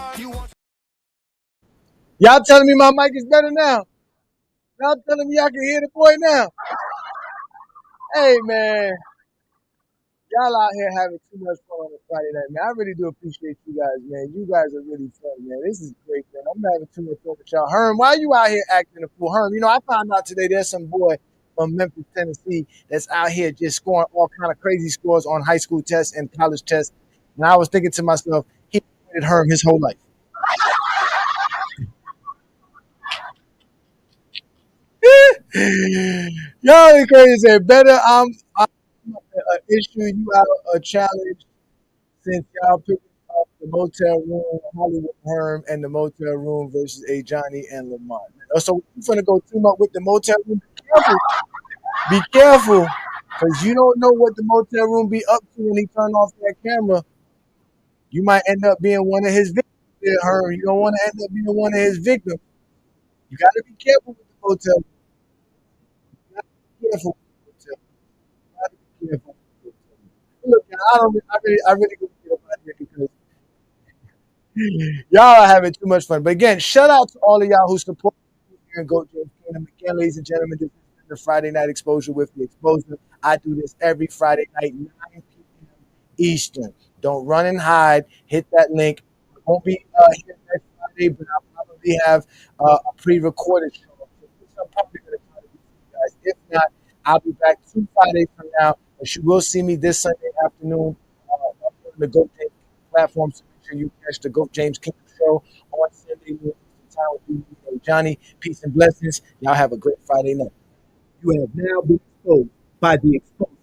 Y'all telling me my mic is better now? Y'all telling me I can hear the boy now? Hey, man. Y'all out here having too much fun on a Friday night, man. I really do appreciate you guys, man. You guys are really fun, man. This is great, man. I'm having too much fun with y'all. Herm, why you out here acting a fool? Herm, I found out today there's some boy from Memphis, Tennessee that's out here just scoring all kind of crazy scores on high school tests and college tests. And I was thinking to myself, he avoided Herm his whole life. Y'all are crazy. Better I'm issue you out a challenge since y'all picked up the motel room, Hollywood Herm, and the motel room versus Ajani and Lamont. So we're gonna go team up with the motel room. Be careful, because you don't know what the motel room be up to when he turn off that camera. You might end up being one of his victims there, Herm. You don't want to end up being one of his victims. You got to be careful with the motel room. You got to be careful with the motel room. You got to be careful. Look, I really go get up out here because y'all are having too much fun. But again, shout out to all of y'all who support me here in Goat James Kingdom. Again, ladies and gentlemen, this is the Friday Night Exposure with the Exposure. I do this every Friday night, 9 p.m. Eastern. Don't run and hide. Hit that link. I won't be here next Friday, but I'll probably have a pre-recorded show. So I'm probably going to try to do for you guys. If not, I'll be back 2 Fridays from now. But you will see me this Sunday afternoon on the Goat James platform. So make sure you catch the Goat James Kingdom show on Sunday morning time with me, Johnny. Peace and blessings. Y'all have a great Friday night. You have now been exposed by the Exposed.